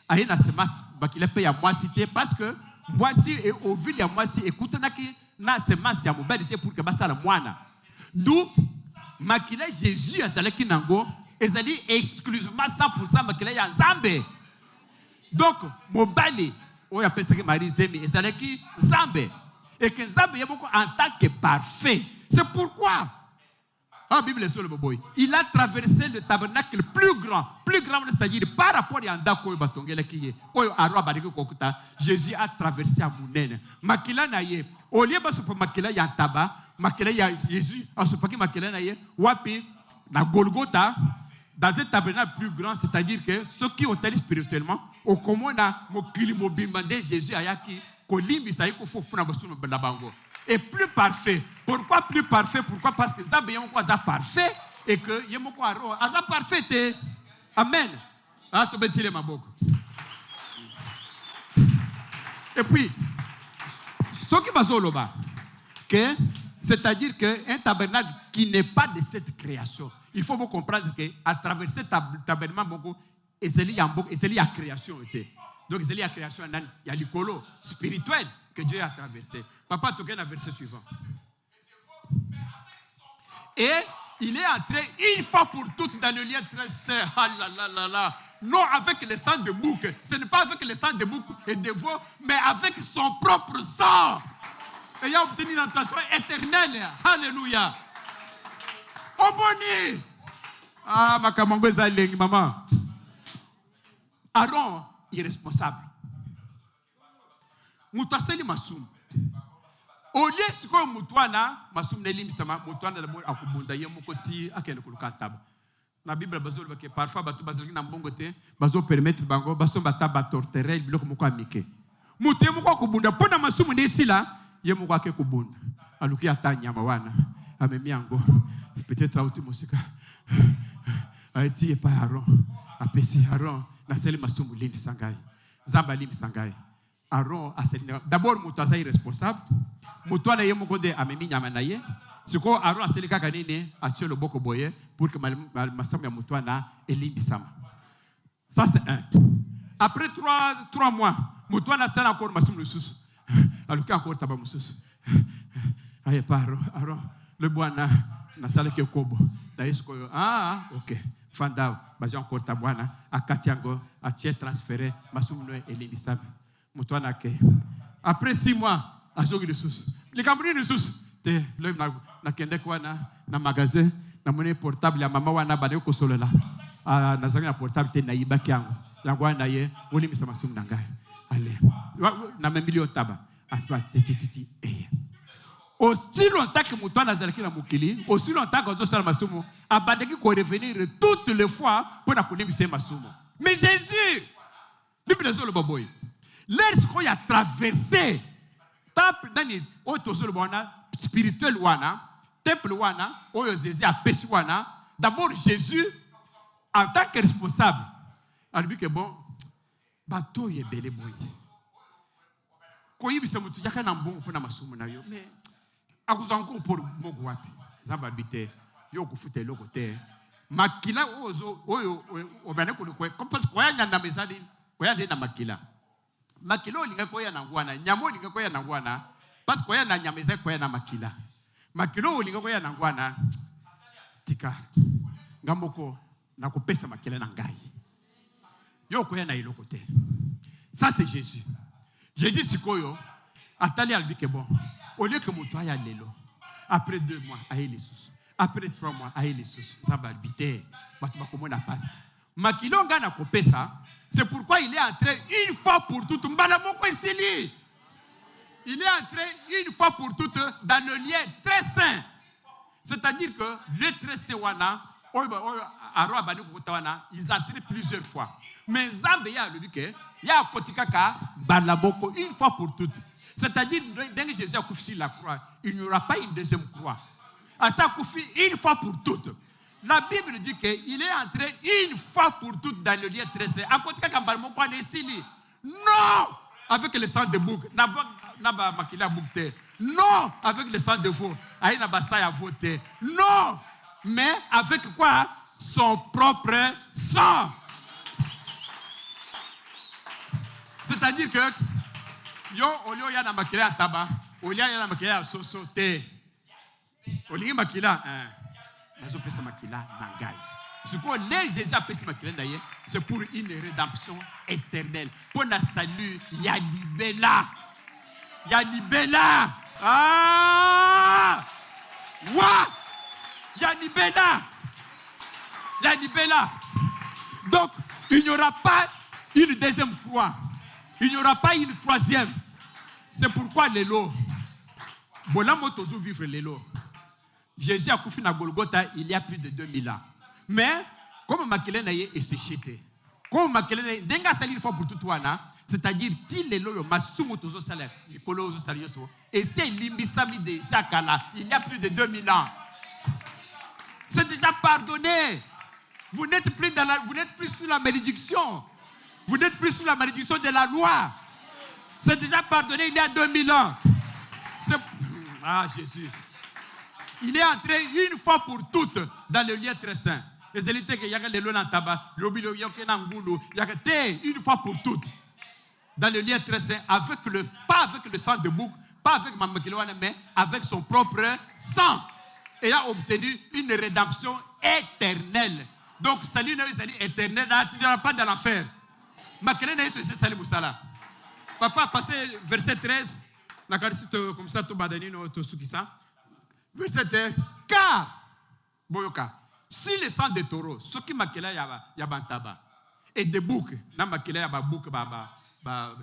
aïe na semence qu'il a payé à moisité parce que moisi et au ville ya moisi écoute na ki na semence en mobilité pour que basa la moine. D'où makila Jésus azalaki nango ezali exclusivement 100% makila ya Nzambe. Donc mobali on appelle ça que Marie zemi ezalaki Nzambe et que Nzambe est beaucoup en tant que parfait. C'est pourquoi la Bible sur le boboy, il a traversé le tabernacle plus grand, c'est-à-dire par rapport à Ndako batongela kiye oyo arwa bariki kokuta Jésus a traversé à Mounene makila na ye au lieu de se makila ya taba makela ya Jésus en ce paquet makela na ye wapi na Golgotha dans un tabernacle plus grand, c'est-à-dire que ceux qui ont été spirituellement au commun na mokili mobimbande Jésus ayaki kolimbi sa yiko fo pour na basu na bango et plus parfait. Pourquoi plus parfait? Pourquoi? Parce que Zabe yemoko aza parfait et que yemoko aro aza parfait. Amen. Ah to betile maboko. Et puis ce qui bazoloba que c'est-à-dire qu'un tabernacle qui n'est pas de cette création. Il faut vous comprendre qu'à travers ce tabernacle, c'est lié à la création. Donc, c'est lié à la création, il y a l'écolo spirituel que Dieu a traversé. Papa, tu as un verset suivant. Et il est entré une fois pour toutes dans le lieu très saint. Ah là là là là. Non avec le sang de bouc. Ce n'est pas avec le sang de bouc et de veau, mais avec son propre sang. Et il a obtenu une intention éternelle. Alléluia. Oh boni. Ah, ma kamango zalengi, maman. Aaron est responsable. Moutaseli masum. Au lieu de ce moutouana, masum nelim sama moutouana d'abord akubunda yemokoti akene kulukataba. La Bible bazol que parfois batu bazali na mbongote bazo permettre bango baso bataba torterel biloko moko amike. Mouté moko kubunda pona masum nesila yemoko ake kubunda. aluki ata nyama wana amemi yango peut-être auti mosika aiti epa Aaron apesi Aaron naseli masumu limbisa ngai Nzambe alimbisa ngai Aaron aseli d'abord moto aza irresponsable moto wana ye moko nde amemi nyama na ye siko Aaron aseli kaka nini atie loboko boye pour que masamu ya moto wana elimbisama. Ça c'est un. Après 3 mois moto wana asala encore masumu lisusu aluki encore taba mususu aye pa Aaron le bwana nasala ke kobo na yesko ok fanda baje encore ta bwana akati yango atie transféré masumu no elimbisama moto wana ke après 6 mois azogi lisusu likambuni lisusu te le na kende kwa na magasin na mone portable ya mama wana bade ko solola na zanga portable te na yibaki yango yango wana ye olimbisa masumu na ngai ale na million taba afa titi aussi longtemps que moto nazalaki na mokili aussi longtemps que ozosala masumu abandaki ko revenir toutes les fois pour na kolimbisa masumu. Mais Jésus Bible zo le boboy lorsqu'on a traversé temple nani otozo le bona spirituel wana temple wana oyo Jésus a péché wana d'abord Jésus en tant que responsable a dit que bon bateau ye belé boy ko yibisa mutu yaka na mbongo pona masumu na yo mais akuzanko pour mogo wapi Nzambe habite yo kufuta eloko te makila oyo obane ko comme parce que yanya na mezali ko yande na makila olinga ko yana ngwana nyamo olinga ko yana ngwana parce que yana nyameza ko yana makila olinga ko yana ngwana tika ngamoko na kopesa makila na ngai yo ko yana iloko te. Ça c'est Jésus. Jésus sikoyo atali albike bon au lieu que moto aya lelo après 2 mois aye lesusu après 3 mois aye lesusu Nzambe habite batu bakomona passe makilo nga na kopesa. C'est pourquoi il est entré une fois pour toutes. Il est entré une fois pour toutes dans le lien très saint. C'est-à-dire que le très saint wana, ils entrent plusieurs fois. Mais Nzambe ya le dit que ya kotikaka balamoko une fois pour toutes. C'est-à-dire dès que Jésus a couché sur la croix, il n'y aura pas une deuxième croix. À ça couché une fois pour toutes. La Bible dit qu'il est entré une fois pour toutes dans le lieu très saint. Non! Avec le sang de bouc. Non! Avec le sang de veau. Non! Mais avec quoi? Son propre sang. C'est-à-dire que yo olio ya na makila taba, olio ya na makila sosote. Olio makila c'est pour une rédemption éternelle. Pour le salut, il y a libella. Ah! Wa! Il y a libella. Donc, il n'y aura pas une deuxième croix. Il n'y aura pas une troisième. C'est pourquoi l'élo. Bon, là, moi, toujours vivre l'élo. Jésus a couché na Golgotha il y a plus de 2000 ans. Mais, comme Makelena est séché, comme Makelena est denga sali une fois pour tout wana, c'est-à-dire, til le lo masumo tozo salaire, nikolo zo salioso, et c'est limbisami de Jakala, il y a plus de 2000 ans. C'est déjà pardonné. Vous n'êtes plus sous la malédiction. Vous n'êtes plus sous la malédiction de la loi. C'est déjà pardonné il y a 2000 ans. Jésus. Il est entré une fois pour toutes dans le lieu très saint. Les élites qui y a le lot dans tabac, l'obilo yokena ngulu, une fois pour toutes dans le lieu très saint pas avec le sang de bouc, pas avec Mamakiloane, mais avec son propre sang. Et a obtenu une rédemption éternelle. Donc salut éternel, tu n'iras pas dans l'enfer. Makelena est ce salut Moussala. Papa passé verset 13, la carte comme ça tout badanino tout ce qui ça. Verset 13, car boyoka, si le sang de taureau, ce qui makela yaba tabac, et de bouc, na makela yaba bouc ba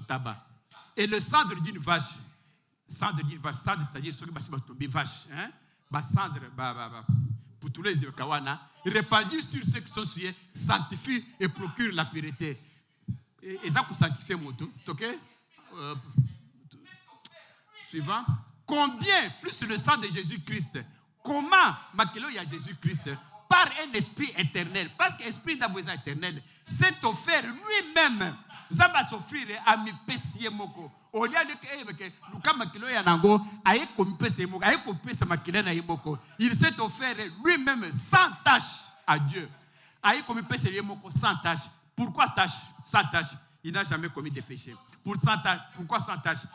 tabac, et le cendre d'une vache, c'est-à-dire ce qui va tomber vache, hein, cendre pour tous les kawana, répandu sur ceux qui sont souillés, sanctifie et procure la pureté. Et ça pour sanctifier mon tout, ok? Suivant. Combien plus le sang de Jésus-Christ? Comment makelo ya Jésus-Christ? Par un esprit éternel. Parce que l'esprit n'a besoin éternel. C'est offert lui-même. Ça va s'offrir à mi pesier moko. Au lieu de que Luka makelo ya nango aye komi pesier moko, aye komi pesier makelo na moko. Il s'est offert lui-même sans tâche à Dieu. Aye komi pesier moko sans tâche. Pourquoi tâche? Sans tâche. Il n'a jamais commis de péché. Pourquoi sans tâche?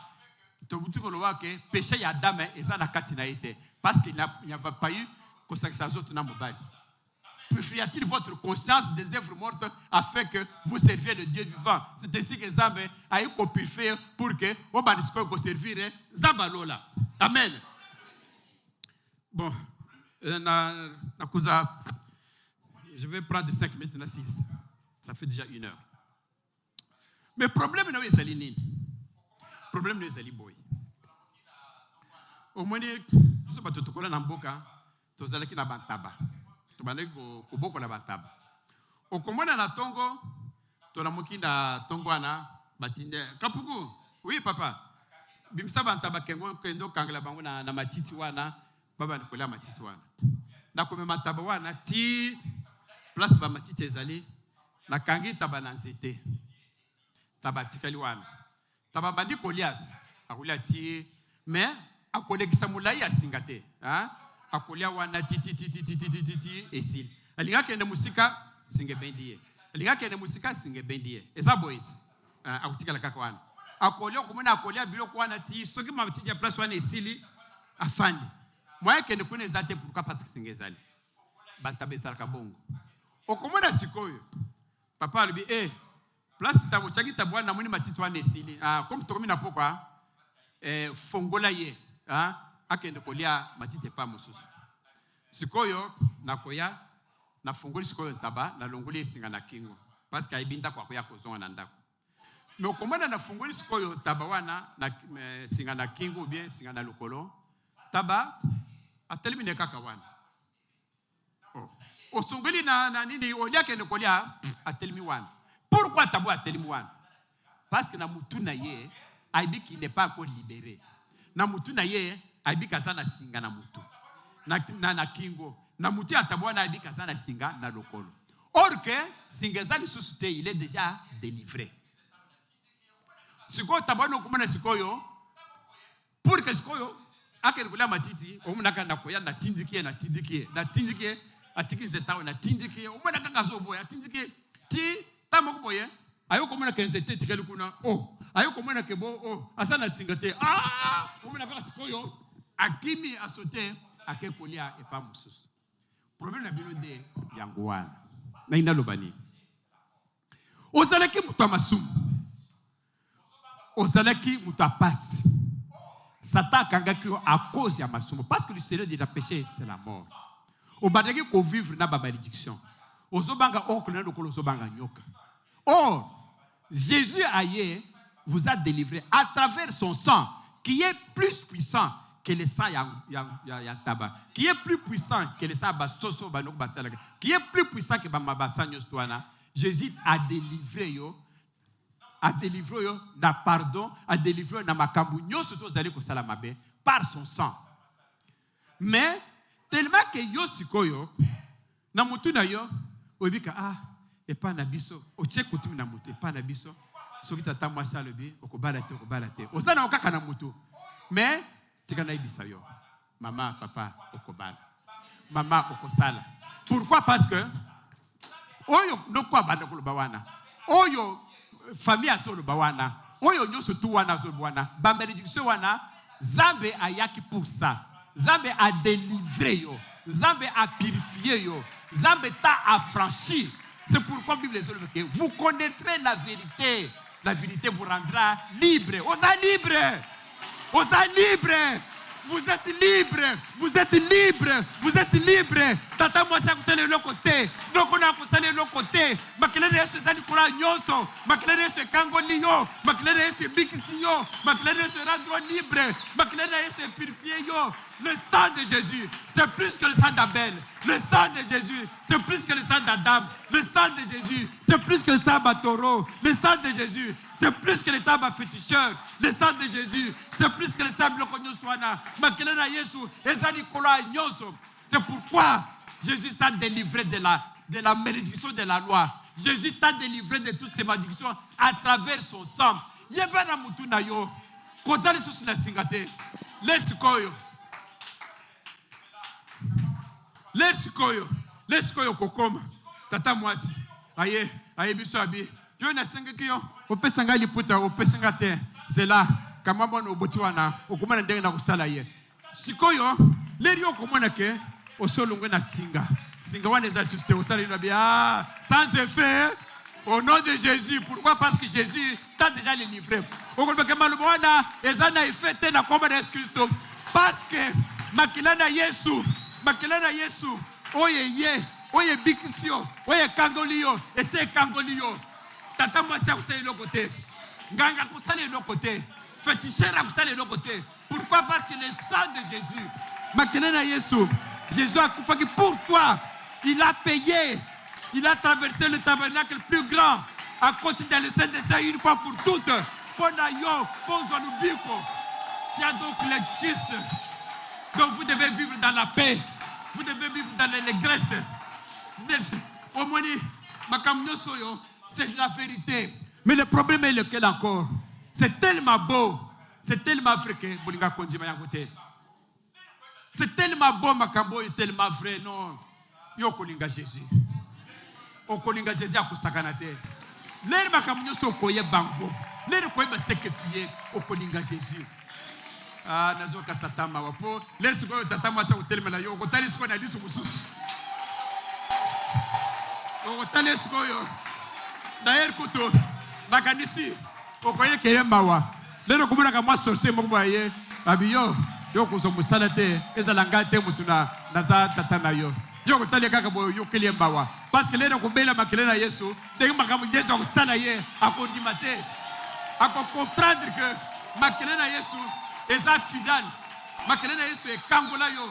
Que péché y a dame et ça n'a katina été parce qu'il n'y avait pas eu consacration na mobile. Purifie-t-il votre conscience des œuvres mortes afin que vous serviez le Dieu vivant? C'est ainsi que Zambé a eu purifié pour que vous puissiez servir Zambalola. Amen. Bon, je vais prendre 5 minutes na 6. Ça fait déjà 1 heure. Mais le problème n'est pas le problème n'est pas le boy. Au moins, je sais pas, tu as un boka, tu as un bantaba. Tu as un boko na bantaba. Au commande na tongo, tu as un tongo na batinde. Kapuku, oui papa. Bimsa bantaba kendo kangla bango na matiti wana, baba nikola matiti wana. Na kome bantaba wana ti place ba matiti ezali, na kangi tabana nzete. Tabatikali wana. Tababandi Goliath. Goliath mais a kolekisa mulai asingate. Hein? A kolia wana ti esil. Alinga kende musika singe bendiye. Alinga kende musika singe bendiye. Eza boit. A kutikala kaka wana. A kolia kumuna kolia biloko wana ti soki mabiti ya place wana esili afandi. Moya kende kune zate pourquoi parce que singe zali. Bantabe salka bongo. Okomona sikoyo. Papa lui place tabo chaki tabwa na muni matiti wana esili. Comme tokomi na pokwa fongola ye. Akende kolia matiti pa mususu. Sikoyo nakoya na fongoli sikoyo ntaba na longoli singa na kingo. Parce que aibinda kwa koya kozonga na ndako. Mais okomana na fongoli sikoyo taba wana na singa na kingo ou bien singa na lokolo. Taba atelimine kaka wana. Osongoli na nini olia kende kolia atelimi wana. Pourquoi tabo atelimi wana? Parce que na mutu na ye aibi qui n'est pas encore libéré. Na mutu na ye aibi kasana singa na mutu. Na kingo. Na mutu ya tabo na aibi kasana singa na lokolo. Or que singezali susute il est déjà délivré. Siko tabo no kumana sikoyo pour que sikoyo akerikula matiti omunaka na koya na tindikie atiki zetawo na tindikie omuna kaka zobo ya tindikie ti tamoko boye ayo komona kenzete tikali kuna ayo komona kebo asana singate omuna kaka sikoyo akimi asote akekolia epa mususu. Problème na bino de yangoana na inalobani ozalaki mutu amasumu ozalaki mutu apasi Satan kangaki à cause ya masumu parce que le sérieux de la péché c'est la mort. Obadaki ko vivre na ba malédiction. Ozobanga okuna lokolo ozobanga nyoka. Or Jésus aye vous a délivré à travers son sang qui est plus puissant que le sang ya tabac, qui est plus puissant que le sang basoso banok basala, qui est plus puissant que ba mabasa nyostwana. Jésus a délivré yo na pardon, a délivré na makambu nyoso to zali ko sala mabe par son sang. Mais tellement que yo sikoyo na mutu na yo obika et pas na biso o tie kutumi na mutu pas na biso soki tata mwasi alobi okobala te osana okaka na mutu mais tika na ibisa yo mama papa okobala mama okosala. Pourquoi? Parce que oyo ndoko banda koloba wana oyo famille azolo bawana oyo nyoso tu wana azolo wana ba malédiction wana Zambé ayaki pour ça. Zambé a délivré yo. Zambé a purifié yo. Zambé t'a affranchi. C'est pourquoi la Bible dit que vous connaîtrez la vérité. La vérité vous rendra libre. Osa libre. Osa libre. Vous êtes libre. Vous êtes libre. Vous êtes libre. tata mwasi akusala eloko te ndoko na akusala eloko te makila na yesu ezali kola nyonso makila na yesu ekangoli yo makila na yesu ebikisi yo makila na yesu erendre libre makila na yesu epurifie yo. Le sang de Jésus, c'est plus que le sang d'Abel. Le sang de Jésus, c'est plus que le sang d'Adam. Le sang de Jésus, c'est plus que le sang d'Atoro. Le sang de Jésus, c'est plus que le tabac féticheur. Le sang de Jésus, c'est plus que le sang bloconyosuana. Makelena Yesu, ezali kola nyoso. C'est pourquoi Jésus t'a délivré de la malédiction de la loi. Jésus t'a délivré de toutes ces malédictions à travers son sang. Yebana mutuna yo. Kozali susu na singate. Let's go. Let's go kokoma tata mwasi aye biso abi yo na senga kiyo opesanga liputa opesanga te zela kama bona oboti wana okomana ndenge na kusala ye sikoyo leri okomona ke osolongwe na singa wana ezali susite osala ino bien sans effet au nom de Jésus. Pourquoi? Parce que Jésus t'a déjà délivré. Okolba ke malobo wana ezana effet te na komba de Yesu Kristo parce que makila na Yesu oye bikisio oye kangolio ese kangolio tata mwasi akusala eloko te nganga akusala eloko te féticheur akusala eloko te. Pourquoi? Parce que le sang de Jésus makina na Yesu Jésus a kufaki pour toi. Il a payé, il a traversé le tabernacle plus grand à côté de le Saint-Esprit une fois pour toutes. Pona yo pozo lubiko. Tu as donc le Christ. Donc vous devez vivre dans la paix. Vous devez vivre dans l'allégresse. C'est de la vérité. Mais le problème est lequel encore? C'est tellement beau. C'est tellement vrai que c'est tellement beau, Makambo est tellement vrai. Non. Yo kolinga Jésus. O kolinga Jésus a kusakanate. L'air Makambo so koye bango. L'air koye baseketiye o kolinga Jésus. Ah, nazoka satama wapo. Let's go tatama sa hotel la yo. Kotali siko na lisu mususu. Kotali siko yo. D'ailleurs kuto makanisi okoye keyemba wa. Lero kumuna kama sorcier moko baye. Abiyo yo kuzo musala te ezala ngate mutuna naza tatana yo. Yo kotali kaka boyo yo keyemba wa. Parce que lero kumbela makele na Yesu, ndenge makamu Yesu akusala ye akondima te. Ako comprendre que makele na Yesu Eza fidèle. Makelena Yesu est kangola yo.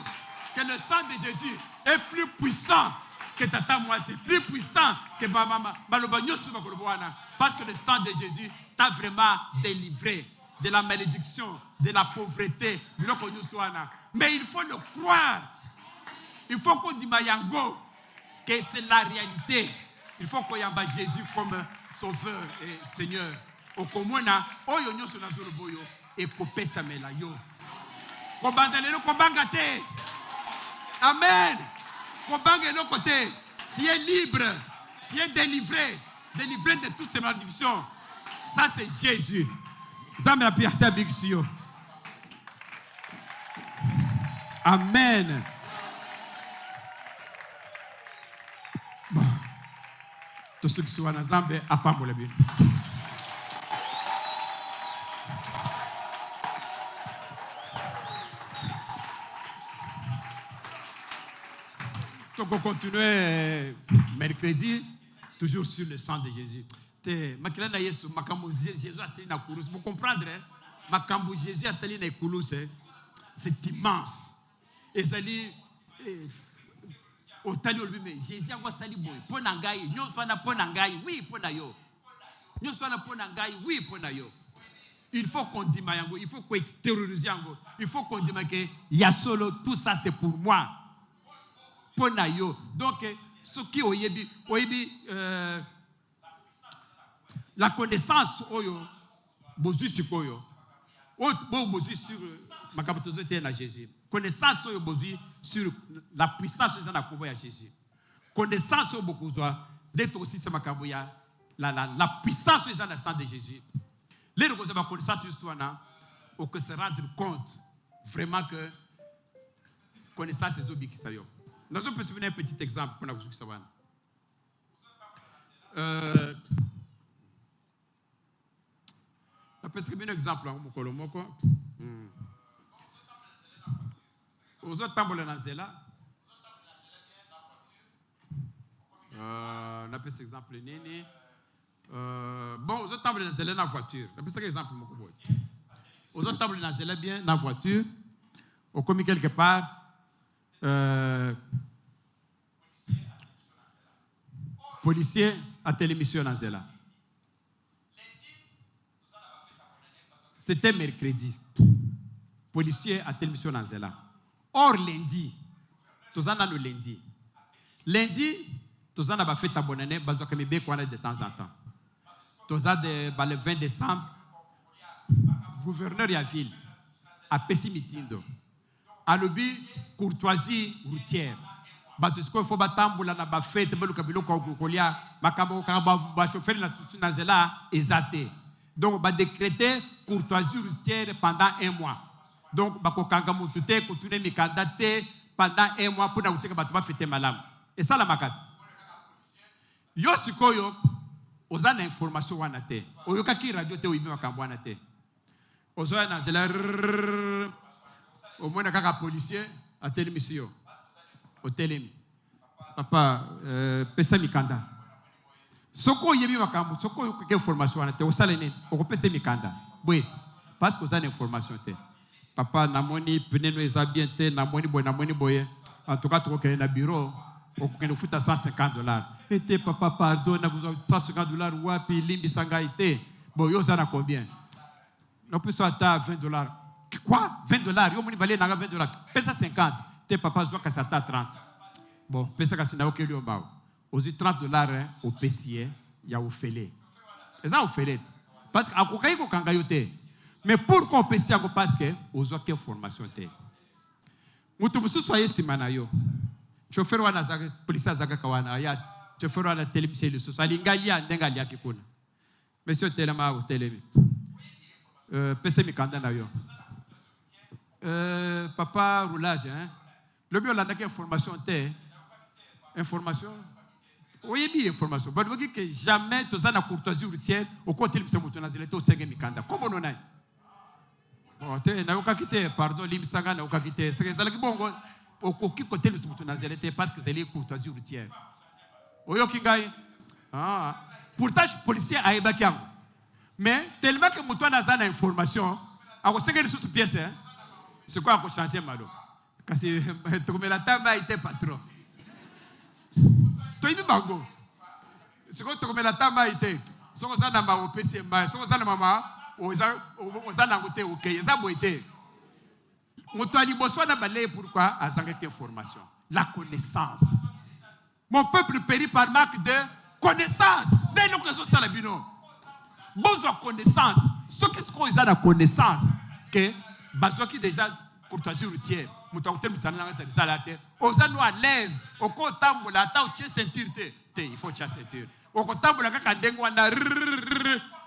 Que le sang de Jésus est plus puissant que tata moi, c'est plus puissant que mama maloba nyosu bakoloboana. Parce que le sang de Jésus t'a vraiment délivré de la malédiction, de la pauvreté, mais il faut le croire. Il faut qu'on dise mayango que c'est la réalité. Il faut qu'on y ait Jésus comme sauveur et Seigneur. Au komona oyo nyoso na zolo boyo. Et kopesa mela yo. Kobandelelo kobanga te. Amen. Kobanga lo côté. Tu es libre. Tu es délivré. Délivré de toutes ces malédictions. Ça c'est Jésus. Zame la pierre c'est bixio. Amen. Bon. Tout ce qui soit dans Zambé a pas mon bien. Donc on continue mercredi, toujours sur le sang de Jésus. Vous comprendre, Makambo Jésus a sali na koulouse, c'est immense. Et sali otali olbime Jésus a sali boy, pona ngai, nyonso na pona ngai, oui pona yo. Nyonso na pona ngai, oui pona yo. Il faut qu'on dise mayango, il faut qu'on terrorise yango, il faut qu'on dise que ya solo tout ça c'est pour moi. Donc, ce qui oyebi la connaissance oyo bozu sikoyo bozu sur makabatozote na Jésus. Connaissance oyo bozu sur la puissance de la combo ya Jésus. Connaissance oyo bokozwa d'être aussi ce makambo ya la puissance de la sang de Jésus. Les rekozwa ba connaissance sur toi na au que se rendre compte vraiment que connaissance c'est obikisa yo. Nous allons donner un petit exemple pour nous savoir. Je peux un exemple. Aux autres tambours dans zela. On appelle cet exemple nini. Bon, aux autres tables dans la voiture. On appelle ça exemple mon boy. Aux autres tables dans la bien la voiture. On commis quelque part. Policier à télémission dans la. C'était mercredi. Policier à télémission dans la. Or lundi, tous en le lundi. Lundi, tous en a fait ta bonne année, bazo comme bé de temps en temps. Tous en le 20 décembre, gouverneur ya ville a pessi mitino. A lobby courtoisie routière. Batusko faut batambula na ba fête belu kabilo ko kolia makambo ka ba chauffeur na susu na zela ezate. Donc ba décréter courtoisie routière pendant 1 mois. Donc ba ko kanga mutu te ko tune mikanda te pendant 1 mois pour na kutika batu ba fête malam. Et ça la makati. Yo sikoyo ozana information wana te. Oyoka ki radio te oyibi makambo wana te. Ozoya na zela au moins kaka policier à télémission. Au télé. Papa, pesa mikanda. Soko yebi makambo, soko ke information wana te o salene, o pesa mikanda. Wait, parce que vous avez information te. Papa namoni peneno eza bien te, namoni boye. En tout cas, tu vas na bureau, o ko fout à $150. Et te papa pardon, na vous $150 wapi limbi sanga ite. Bon, yo ça na combien? On peut soit à $20. Quoi? $20? Yo moni valait na $20. Pesa 50. Te papa zoa ka sata 30. Bon, pesa ka sina okeli o bao. Ozi $30 au PCA, ya ofele. Eza ofele. Parce que akokai ko kanga yote. Mais pourquoi au PCA ko parce que ozo ke formation te. Mutu busu soye simana yo. Chauffeur wana zaka police zaka kawana ya chauffeur wana télémission le social ingalia ndenga lia kikuna. Monsieur Telema au télé. PC mikanda na yo. Papa roulage hein. Le bio la information te information oui bien information but vous que jamais tout ça na courtoisie routière au côté de mutu na zeleto senge mikanda comment on a bon te na okakite pardon limsanga na okakite c'est ça qui bongo au côté de mutu na zelete parce que c'est les courtoisie routière oyo kingai pourtant policier a ebakiam mais tellement que mutu na zana information a ko senge sous pièce hein c'est quoi ko changer malo parce que tu me la tama été patron. Tu es bango. C'est quoi tu me la tama été. So ça na ma opc ma so ça na mama oza na ngote OK eza boité. Moto ali boso na balé pourquoi azanga information. La connaissance. Mon peuple périt par manque de connaissance. Dès l'occasion ça la bino. Besoin connaissance. Ce qui se cause la connaissance que besoin qui déjà courtoisie routière. Ozano à l'aise, au kotambola, ta ou tient ceinture te, il faut tient ceinture. Au kotambola kaka ndengwa na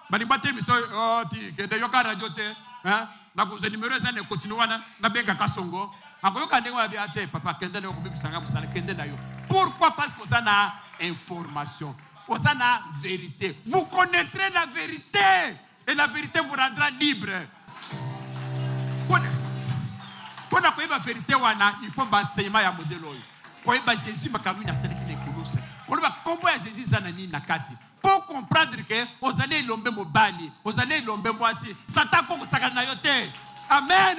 bani bate miso oh ti ke de yoka radio te, hein? Na ko numéro ça ne continue wana na benga kasongo. Akoyoka ndengwa bia te papa kende na ko bibisanga busala kende na yo. Pourquoi? Parce que ça na information. Ça na vérité. Vous connaîtrez la vérité et la vérité vous rendra libre. Pour la vérité, il faut enseigner à modèle. Quand Jésus m'a caminé à celle qui est colosse. Quand on voit Jésus zanani nakati. Pour comprendre que vous allez l'ombe mobali, vous allez l'ombe moisi. Satan comme sakana yote. Amen.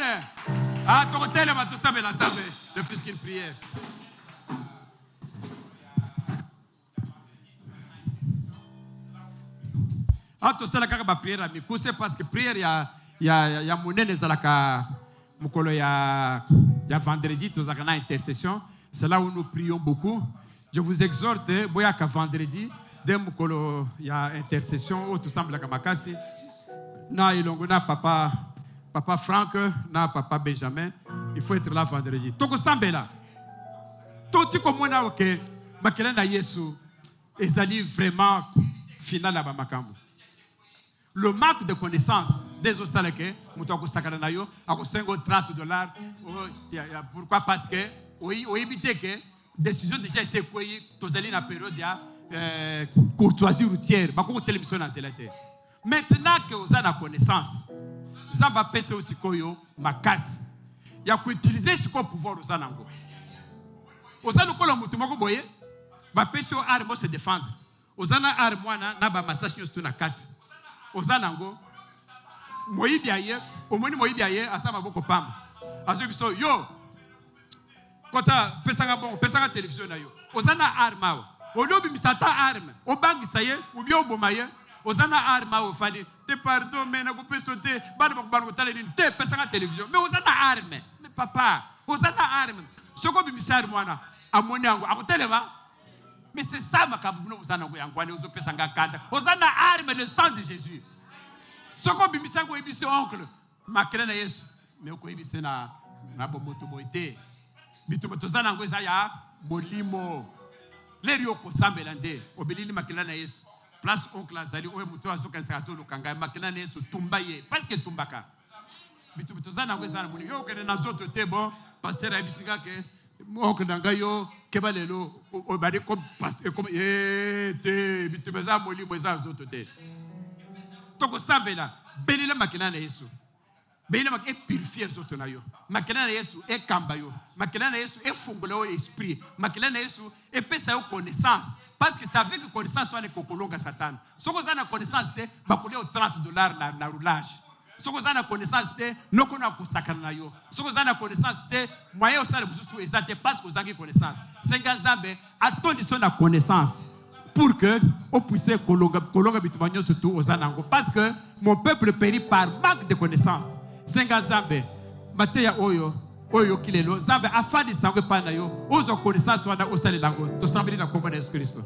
Ah, ton tel ma tout ça la sabe. Le fils qu'il priait. Ah, tout ça la kaka ba prière ami. C'est parce que prière ya monene zalaka. Il y a vendredi, tous les intercession. C'est là où nous prions beaucoup. Je vous exhorte, boyaka vendredi, dès qu'il y a intercession, tout semble comme Makasi. Na ilongona papa Franck, na papa Benjamin. Il faut être là vendredi. Toko sambela. Tout comme on a ok, makela na Yesu, ezali vraiment final à Bamakambu. Le manque de connaissance des ostaleke, mutoko sakana yo, ako sengo $30. Pourquoi? Parce que oui, éviter que décision déjà c'est quoi, tozali na période ya courtoisie routière, bako télévision na zelate. Maintenant que vous avez la connaissance, ça va passer aussi koyo makasi. Il y a qu'à utiliser ce qu'on pouvoir aux anango. Aux anango la mutu moko boye, bapesi yo arme se défendre ozana arme wana na bamassage nyonso na kati ozana ngo moyibi aye omoni moyibi aye asa maboko pamba azo biso yo kota pesanga bon pesanga télévision na yo ozana arme awa olobi misata arme obangisa ye ubi oboma ye ozana arme awa fali te pardon mais na kupeso te bana bakubana kotala nini te pesanga télévision mais ozana arme mais papa ozana arme soko bimisa arme wana amoni yango akotelema. Mais c'est ça ma kabuno ozana ngo yangwane uzopesanga kanda ozana arme le sang de Jésus soko bimisa ngo ebisi oncle makela na Yesu mais ko ebisi na bomoto boite bitumo tozana ngo ya molimo leri okosambela nde obelili makela na Yesu place oncle azali oyo muto azokanisa azolo kanga makela na Yesu tumba ye parce que tumbaka bitumo tozana ngo ezana moni yo kene na zoto te bon pasteur abisinga ke oncle nangayo kebalelo obade comme te bitubeza molimo eza zoto te toko sambela belila makela na Yesu belila mak purifier zoto na yo makela na Yesu kamba yo makela na Yesu fungola yo esprit makela na Yesu pesa yo connaissance parce que ça veut que connaissance soit ne kokolonga Satan soko za na connaissance te bakolia au $30 na roulage soko za na connaissance te noko na kusakana na yo soko za na connaissance te moyen osala bususu ezate parce que ozangi connaissance senga zambe atondi so na connaissance pour que on puisse kolonga bitumanyo surtout aux anango parce que mon peuple périt par manque de connaissance senga zambe mateya oyo kilelo zambe afadi sangwe pana yo ozo connaissance wana osale lango to sambeli na komona Yesu Kristo.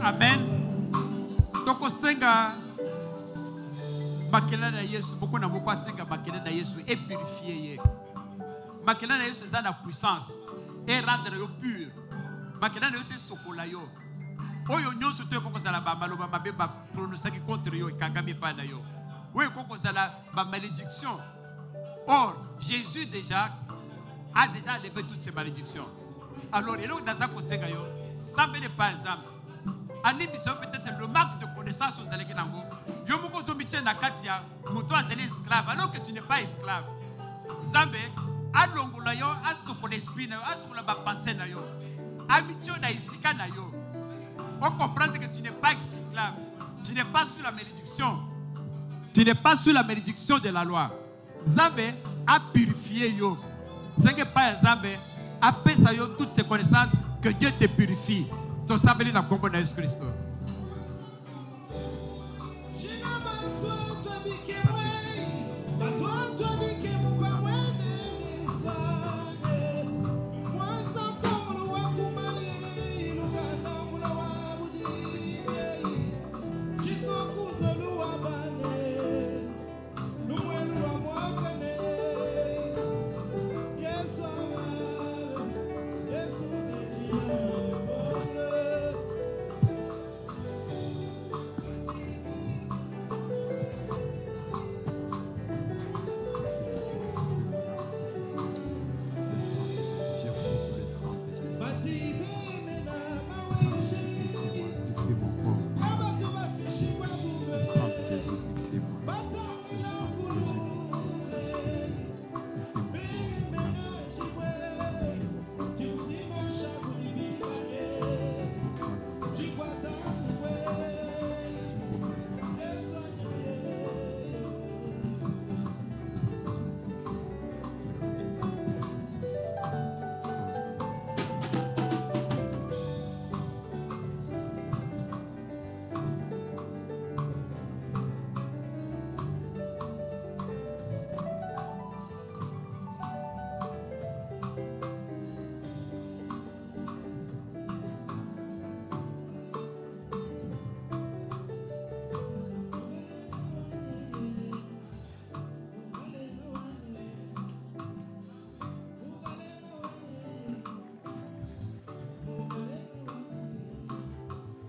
Amen. Toko senga makela na Yesu beaucoup na moko senga makela na Yesu et purifier ye. Makela na Yesu za na puissance et rendre yo pur. Makela na Yesu sokola yo. Oyo nyonso te koko zala ba maloba mabe ba prononcer contre yo kangami pa na yo. Oyo koko zala ba malédiction. Or Jésus déjà a déjà levé toutes ces malédictions. Alors il est dans un conseil yo, ça ne pas exemple. Animation peut-être le manque de connaissance aux allégés nango. Yo moko to mitien na katia, moto azeli esclave alors que tu n'es pas esclave. Zambe alongola yo asoko l'esprit na yo, asoko la ba pensée na yo. Amitio na isika na yo. On comprend que tu n'es pas esclave. Tu n'es pas sous la malédiction. Tu n'es pas sous la malédiction de la loi. Zambe a purifié yo. C'est que par exemple, après ça yo toutes ces connaissances que Dieu te purifie. Ton sabeli na kombo na Jésus Christ.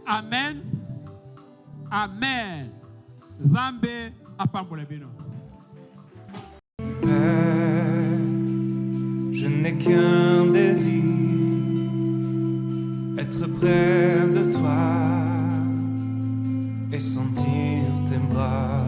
amen. Amen. Zambe apambola bino. Père, je n'ai qu'un désir, être près de toi et sentir tes bras.